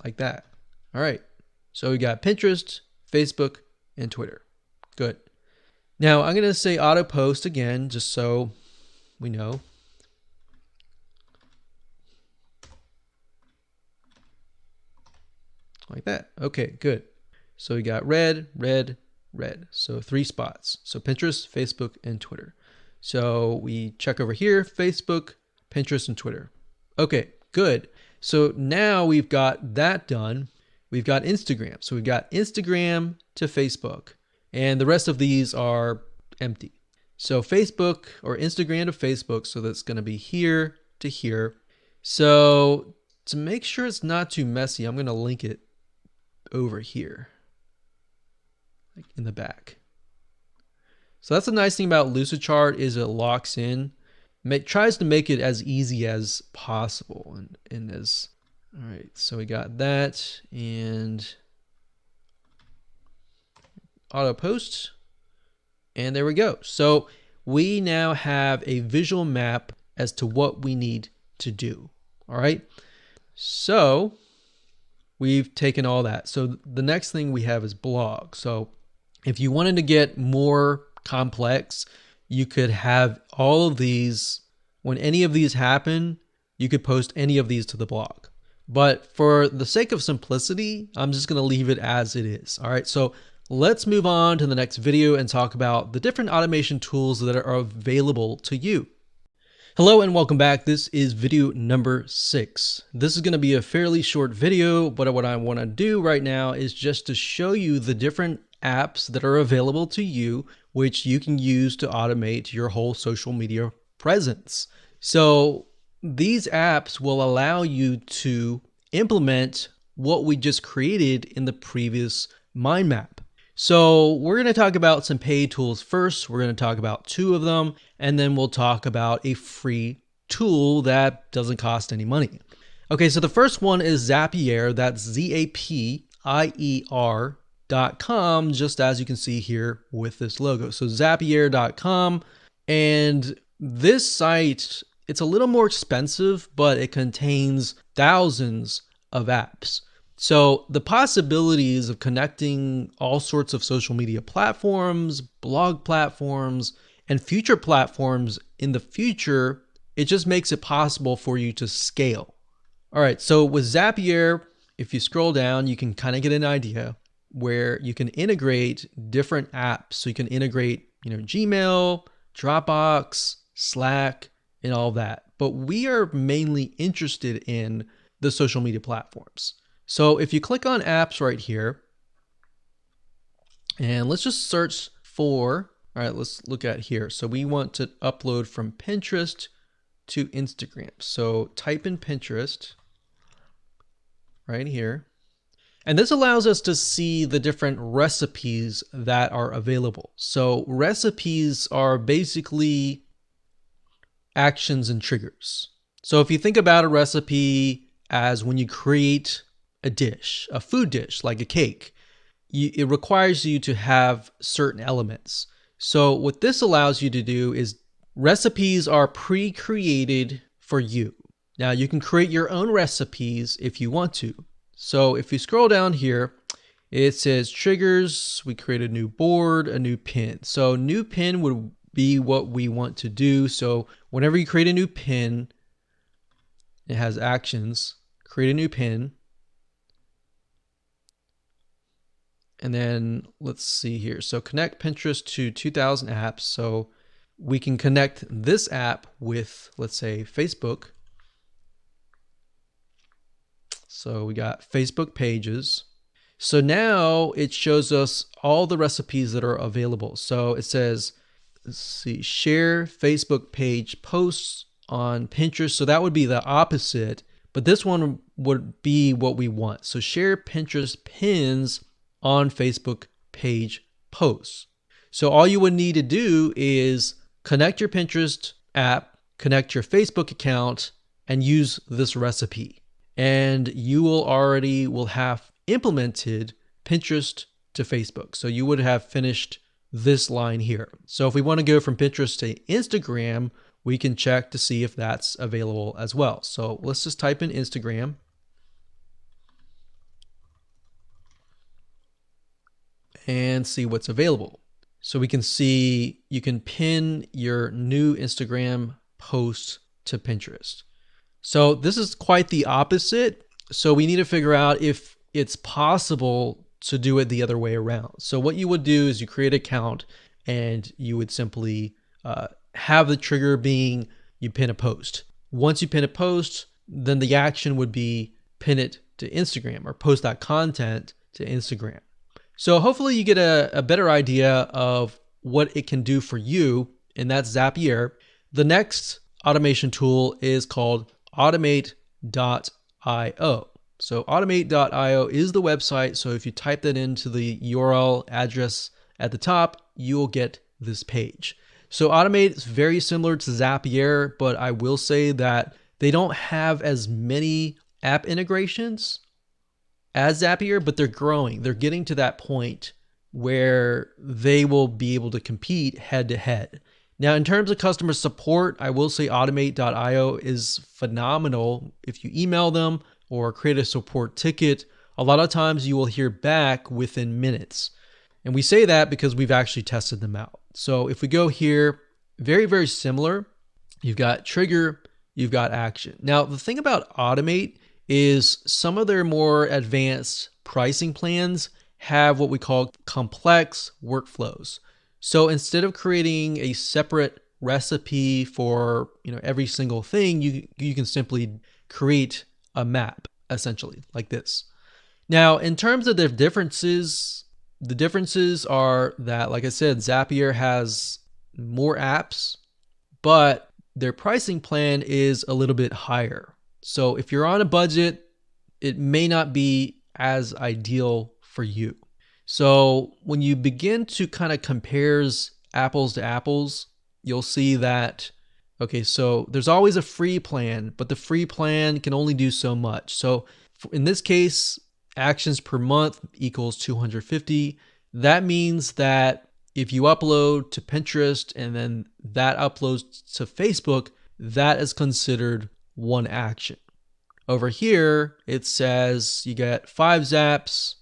like that. All right. So we got Pinterest, Facebook, and Twitter. Good. Now I'm going to say auto post again, just so we know. Like that. Okay, good. So we got red, red, red. So 3 spots. So Pinterest, Facebook, and Twitter. So we check over here, Facebook, Pinterest, and Twitter. Okay, good. So now we've got that done. We've got Instagram. So we've got Instagram to Facebook. And the rest of these are empty. So Facebook or Instagram to Facebook. So that's going to be here to here. So to make sure it's not too messy, I'm going to link it over here, like in the back. So that's the nice thing about Lucidchart is it locks in, tries to make it as easy as possible. And as, all right, so we got that and auto post, and there we go. So we now have a visual map as to what we need to do. All right. So we've taken all that. So the next thing we have is blog. So if you wanted to get more complex, you could have all of these. When any of these happen, you could post any of these to the blog. But for the sake of simplicity, I'm just going to leave it as it is. All right. So let's move on to the next video and talk about the different automation tools that are available to you. Hello and welcome back. This is video number 6. This is going to be a fairly short video, but what I want to do right now is just to show you the different apps that are available to you, which you can use to automate your whole social media presence. So these apps will allow you to implement what we just created in the previous mind map. So we're going to talk about some paid tools first. We're going to talk about 2 of them, and then we'll talk about a free tool that doesn't cost any money. Okay, so the first one is Zapier. That's Zapier.com, just as you can see here with this logo. So Zapier.com, and this site, it's a little more expensive, but it contains thousands of apps. So the possibilities of connecting all sorts of social media platforms, blog platforms, and future platforms in the future, it just makes it possible for you to scale. All right, so with Zapier, if you scroll down, you can kind of get an idea where you can integrate different apps. So you can integrate, Gmail, Dropbox, Slack, and all that. But we are mainly interested in the social media platforms. So if you click on apps right here, and let's just search for, all right, let's look at here. So we want to upload from Pinterest to Instagram. So type in Pinterest right here. And this allows us to see the different recipes that are available. So recipes are basically actions and triggers. So if you think about a recipe as when you create a dish, a food dish like a cake, it requires you to have certain elements. So what this allows you to do is recipes are pre-created for you. Now you can create your own recipes if you want to. So if you scroll down here, it says triggers, we create a new board, a new pin. So new pin would be what we want to do. So whenever you create a new pin, it has actions, create a new pin. And then let's see here. So connect Pinterest to 2000 apps. So we can connect this app with, let's say, Facebook. So we got Facebook pages. So now it shows us all the recipes that are available. So it says, let's see, share Facebook page posts on Pinterest. So that would be the opposite, but this one would be what we want. So share Pinterest pins on Facebook page posts. So all you would need to do is connect your Pinterest app, connect your Facebook account, and use this recipe. And you will have implemented Pinterest to Facebook. So you would have finished this line here. So if we want to go from Pinterest to Instagram, we can check to see if that's available as well. So let's just type in Instagram. And see what's available. So we can see you can pin your new Instagram post to Pinterest. So this is quite the opposite. So we need to figure out if it's possible to do it the other way around. So what you would do is you create an account and you would simply have the trigger being you pin a post. Once you pin a post, then the action would be pin it to Instagram or post that content to Instagram. So hopefully you get a better idea of what it can do for you, and that's Zapier. The next automation tool is called Automate.io. So Automate.io is the website. So if you type that into the URL address at the top, you'll get this page. So Automate is very similar to Zapier, but I will say that they don't have as many app integrations as Zapier, but they're growing. They're getting to that point where they will be able to compete head to head. Now, in terms of customer support, I will say Automate.io is phenomenal. If you email them or create a support ticket, a lot of times you will hear back within minutes. And we say that because we've actually tested them out. So if we go here, very, very similar. You've got trigger, you've got action. Now, the thing about Automate is some of their more advanced pricing plans have what we call complex workflows. So instead of creating a separate recipe for every single thing, you can simply create a map essentially like this. Now, in terms of the differences are that, like I said, Zapier has more apps, but their pricing plan is a little bit higher. So if you're on a budget, it may not be as ideal for you. So when you begin to kind of compares apples to apples, you'll see that, okay, so there's always a free plan, but the free plan can only do so much. So in this case, actions per month equals 250. That means that if you upload to Pinterest and then that uploads to Facebook, that is considered one action. Over here, it says you get 5 zaps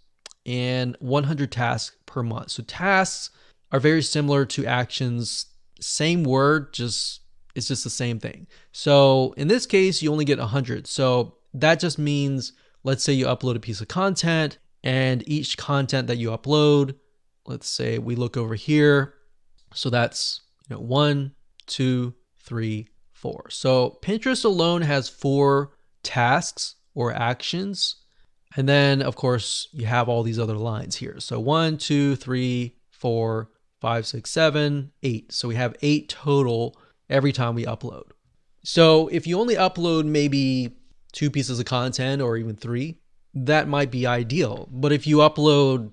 and 100 tasks per month. So tasks are very similar to actions, same word, it's just the same thing. So in this case, you only get 100. So that just means, let's say you upload a piece of content, and each content that you upload, let's say we look over here. So that's 1, 2, 3, 4. So Pinterest alone has 4 tasks or actions. And then of course you have all these other lines here. So 1, 2, 3, 4, 5, 6, 7, 8. So we have 8 total every time we upload. So if you only upload maybe 2 pieces of content or even 3, that might be ideal. But if you upload,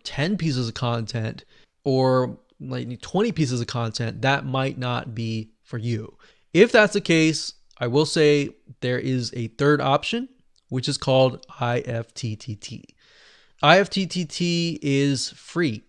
10 pieces of content or like 20 pieces of content, that might not be for you. If that's the case, I will say there is a third option, which is called IFTTT. IFTTT is free,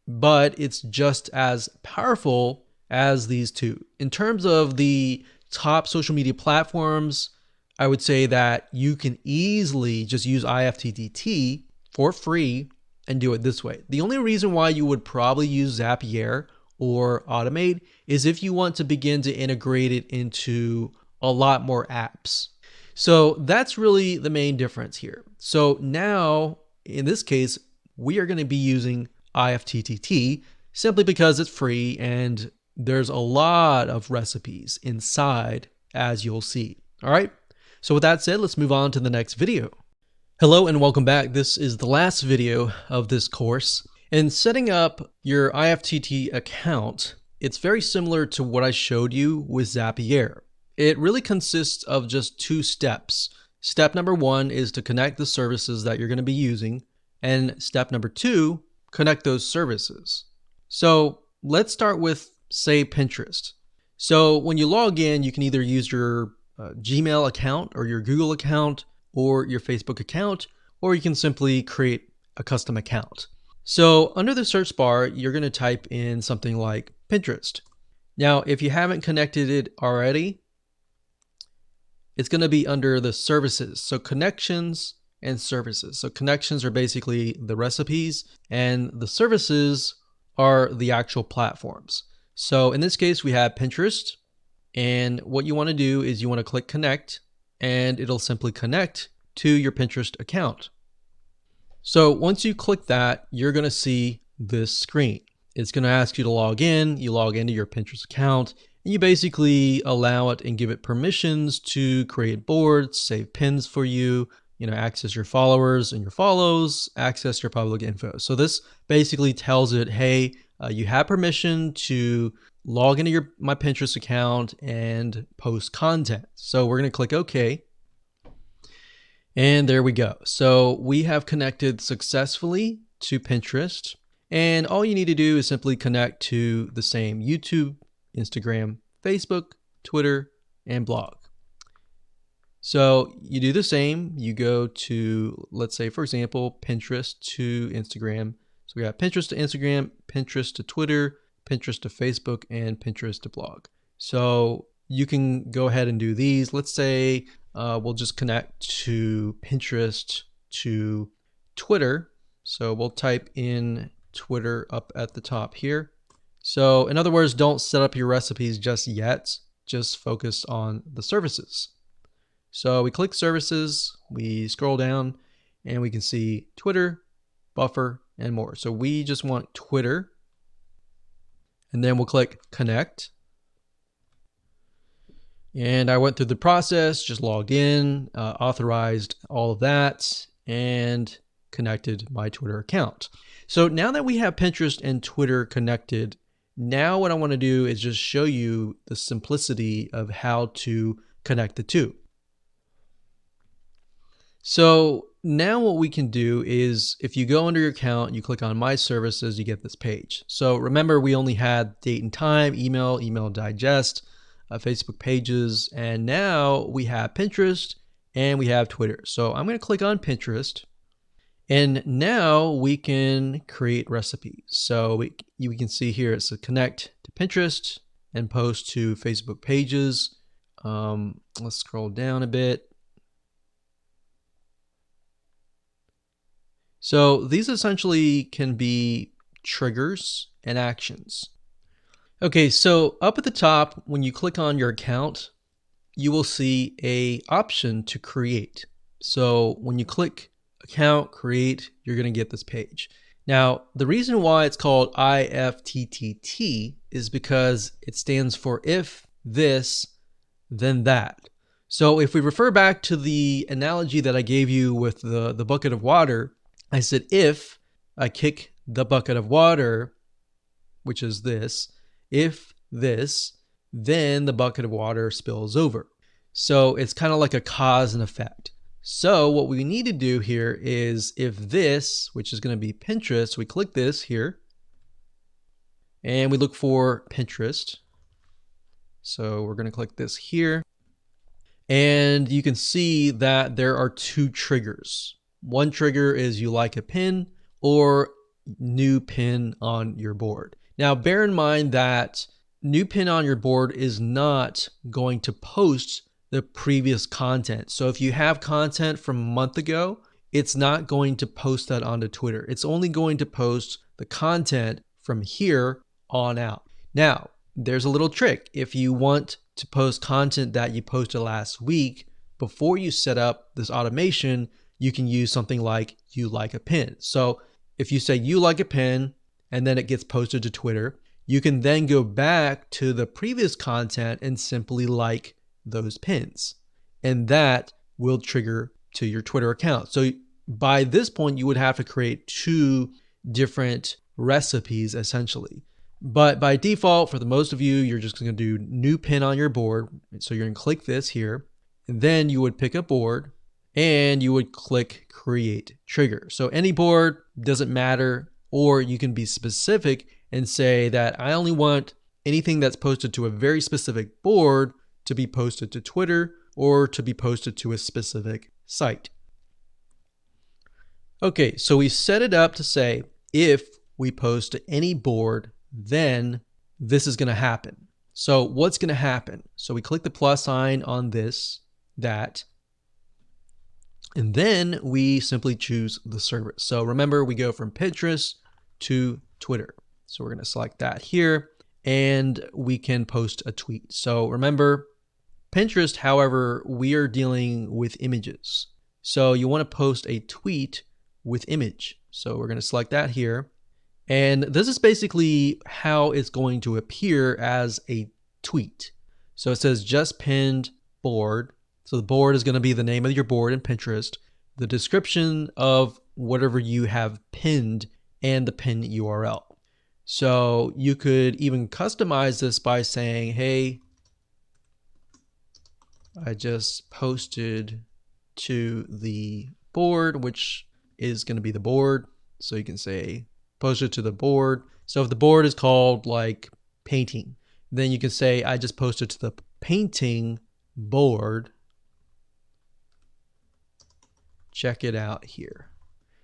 but it's just as powerful as these two. In terms of the top social media platforms, I would say that you can easily just use IFTTT for free and do it this way. The only reason why you would probably use Zapier or Automate is if you want to begin to integrate it into a lot more apps. So that's really the main difference here. So now, in this case, we are going to be using IFTTT simply because it's free and there's a lot of recipes inside, as you'll see. All right. So with that said, let's move on to the next video. Hello and welcome back. This is the last video of this course. In setting up your IFTTT account, it's very similar to what I showed you with Zapier. It really consists of just 2 steps. Step number 1 is to connect the services that you're going to be using. And step number 2, connect those services. So let's start with, say, Pinterest. So when you log in, you can either use your Gmail account or your Google account or your Facebook account, or you can simply create a custom account. So under the search bar, you're going to type in something like Pinterest. Now, if you haven't connected it already, it's going to be under the services. So connections and services. So connections are basically the recipes and the services are the actual platforms. So in this case, we have Pinterest, and what you want to do is you want to click connect and it'll simply connect to your Pinterest account. So once you click that, you're going to see this screen. It's going to ask you to log in. You log into your Pinterest account and you basically allow it and give it permissions to create boards, save pins for you, access your followers and your follows, access your public info. So this basically tells it, hey, you have permission to log into my Pinterest account and post content. So we're going to click OK. And there we go. So we have connected successfully to Pinterest. And all you need to do is simply connect to the same YouTube, Instagram, Facebook, Twitter, and blog. So you do the same. You go to, let's say, for example, Pinterest to Instagram. So we have Pinterest to Instagram, Pinterest to Twitter, Pinterest to Facebook, and Pinterest to blog. So you can go ahead and do these. Let's say we'll just connect to Pinterest to Twitter. So we'll type in Twitter up at the top here. So in other words, don't set up your recipes just yet. Just focus on the services. So we click services, we scroll down, and we can see Twitter, Buffer, and more. So we just want Twitter. And then we'll click connect. And I went through the process, just logged in, authorized all of that, and connected my Twitter account. So now that we have Pinterest and Twitter connected, Now what I want to do is just show you the simplicity of how to connect the two. So now what we can do is if you go under your account, you click on My Services, you get this page. So remember, we only had date and time, email digest, Facebook pages, and now we have Pinterest and we have Twitter. So I'm going to click on Pinterest, and now we can create recipes. So we can see here it's a connect to Pinterest and post to Facebook pages. Let's scroll down a bit. So these essentially can be triggers and actions. Okay, so up at the top, when you click on your account, you will see an option to create. So when you click account, create, you're going to get this page. Now, the reason why it's called IFTTT is because it stands for if this, then that. So if we refer back to the analogy that I gave you with the bucket of water, I said, if I kick the bucket of water, which is this, if this, then the bucket of water spills over. So it's kind of like a cause and effect. So what we need to do here is if this, which is going to be Pinterest, we click this here and we look for Pinterest. So we're going to click this here and you can see that there are two triggers. One trigger is you like a pin or new pin on your board. Now, bear in mind that new pin on your board is not going to post the previous content. So if you have content from a month ago, it's not going to post that onto Twitter. It's only going to post the content from here on out. Now, there's a little trick. If you want to post content that you posted last week, before you set up this automation, you can use something like you like a pin. So if you say you like a pin and then it gets posted to Twitter, you can then go back to the previous content and simply like those pins. And that will trigger to your Twitter account. So by this point, you would have to create two different recipes essentially. But by default, for the most of you, you're just going to do new pin on your board. So you're going to click this here, and then you would pick a board and you would click create trigger. So any board doesn't matter, or you can be specific and say that I only want anything that's posted to a very specific board to be posted to Twitter or to be posted to a specific site. Okay, so we set it up to say if we post to any board, then this is going to happen. So what's going to happen? So we click the plus sign on this, that, and then we simply choose the service. So remember, we go from Pinterest to Twitter. So we're going to select that here and we can post a tweet. So remember, Pinterest, however, we are dealing with images. So you want to post a tweet with image. So we're going to select that here. And this is basically how it's going to appear as a tweet. So it says just pinned board. So the board is going to be the name of your board in Pinterest, the description of whatever you have pinned, and the pin URL. So you could even customize this by saying, hey, I just posted to the board, which is going to be the board. So you can say posted to the board. So if the board is called like painting, then you can say I just posted to the painting board. Check it out here.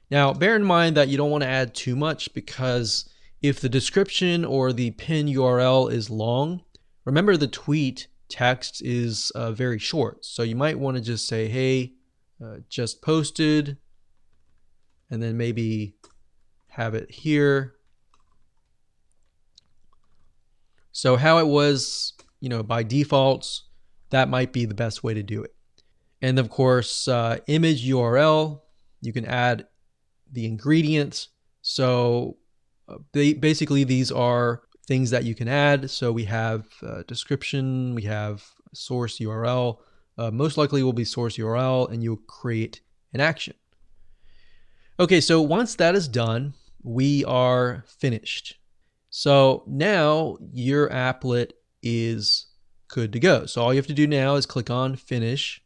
Now, bear in mind that you don't want to add too much, because if the description or the pin URL is long, remember the tweet text is very short. So you might want to just say, hey, just posted, and then maybe have it here. So how it was, by default, that might be the best way to do it. And of course, image URL, you can add the ingredients. So basically these are things that you can add. So we have description, we have source URL, most likely will be source URL, and you'll create an action. Okay, so once that is done, we are finished. So now your applet is good to go. So all you have to do now is click on finish.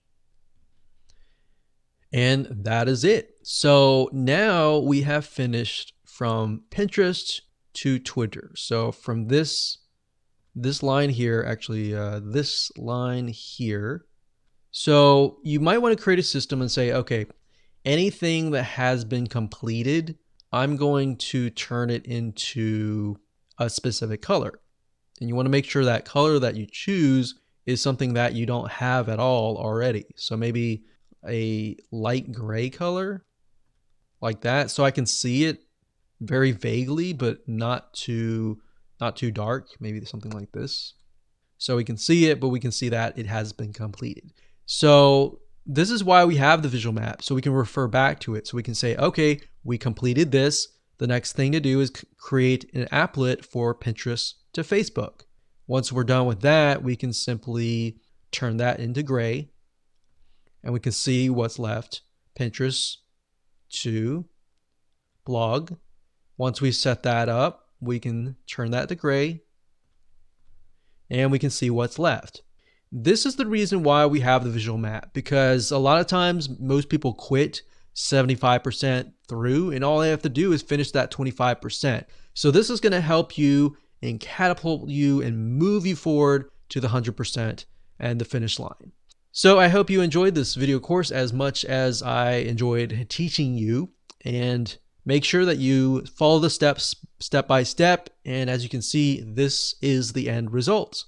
And that is it. So now we have finished from Pinterest to Twitter. So from this line here, actually this line here. So you might want to create a system and say, okay, anything that has been completed, I'm going to turn it into a specific color. And you want to make sure that color that you choose is something that you don't have at all already. So maybe a light gray color like that, so I can see it very vaguely, but not too dark. Maybe something like this, so we can see it, but we can see that it has been completed. So this is why we have the visual map, so we can refer back to it. So we can say, okay, we completed this. The next thing to do is create an applet for Pinterest to Facebook. Once we're done with that, we can simply turn that into gray, and we can see what's left. Pinterest to blog. Once we set that up, we can turn that to gray, and we can see what's left. This is the reason why we have the visual map, because a lot of times most people quit 75% through, and all they have to do is finish that 25%. So this is going to help you and catapult you and move you forward to the 100% and the finish line. So I hope you enjoyed this video course as much as I enjoyed teaching you, and make sure that you follow the steps step by step. And as you can see, this is the end result.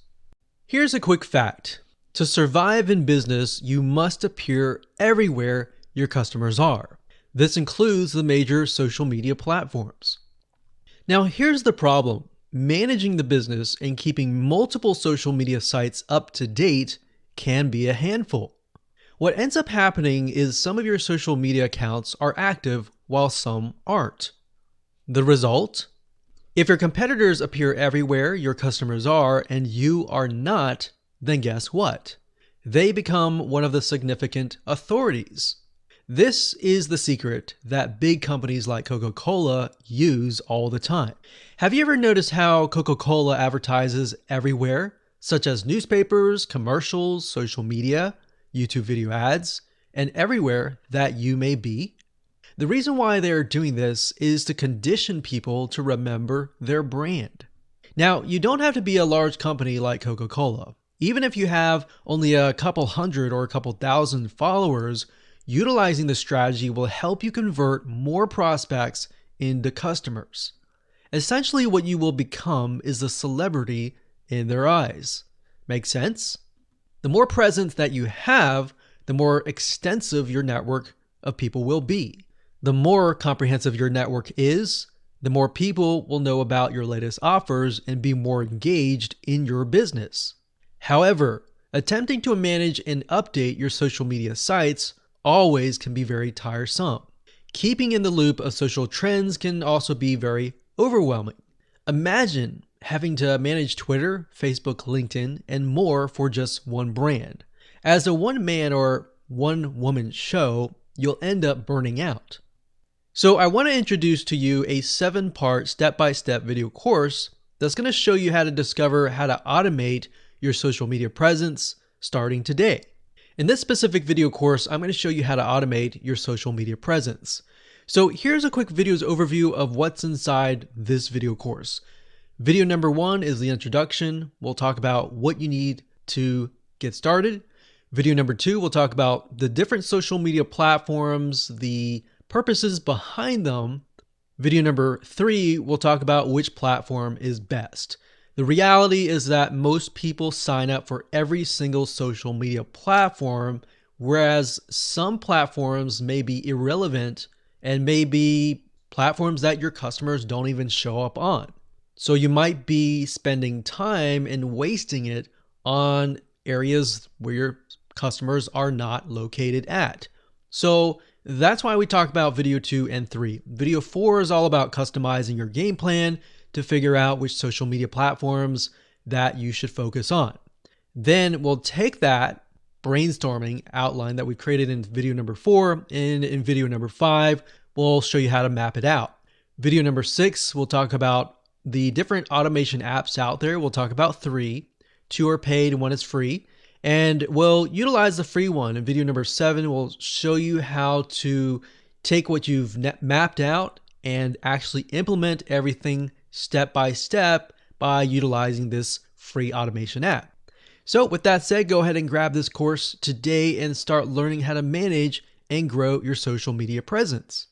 Here's a quick fact. To survive in business, you must appear everywhere your customers are. This includes the major social media platforms. Now, here's the problem. Managing the business and keeping multiple social media sites up to date can be a handful. What ends up happening is some of your social media accounts are active while some aren't. The result? If your competitors appear everywhere your customers are and you are not, then guess what? They become one of the significant authorities. This is the secret that big companies like Coca-Cola use all the time. Have you ever noticed how Coca-Cola advertises everywhere, such as newspapers, commercials, social media, YouTube video ads, and everywhere that you may be? The reason why they are doing this is to condition people to remember their brand. Now, you don't have to be a large company like Coca-Cola. Even if you have only a couple hundred or a couple thousand followers, utilizing the strategy will help you convert more prospects into customers. Essentially, what you will become is a celebrity in their eyes. Make sense? The more presence that you have, the more extensive your network of people will be. The more comprehensive your network is, the more people will know about your latest offers and be more engaged in your business. However, attempting to manage and update your social media sites always can be very tiresome. Keeping in the loop of social trends can also be very overwhelming. Imagine having to manage Twitter, Facebook, LinkedIn, and more for just one brand. As a one-man or one-woman show, you'll end up burning out. So I want to introduce to you a 7-part step-by-step video course that's going to show you how to discover how to automate your social media presence starting today. In this specific video course, I'm going to show you how to automate your social media presence. So here's a quick video's overview of what's inside this video course. Video number 1 is the introduction. We'll talk about what you need to get started. Video number 2, we'll talk about the different social media platforms, the purposes behind them. Video number 3, we'll talk about which platform is best. The reality is that most people sign up for every single social media platform, whereas some platforms may be irrelevant and may be platforms that your customers don't even show up on. So you might be spending time and wasting it on areas where your customers are not located at. So that's why we talk about video 2 and 3. Video 4 is all about customizing your game plan to figure out which social media platforms that you should focus on. Then we'll take that brainstorming outline that we created in video number 4, and in video number 5, we'll show you how to map it out. Video number 6, we'll talk about the different automation apps out there. We'll talk about three. Two are paid and one is free. And we'll utilize the free one. In video number 7, we'll show you how to take what you've mapped out and actually implement everything step by step by utilizing this free automation app. So with that said, go ahead and grab this course today and start learning how to manage and grow your social media presence.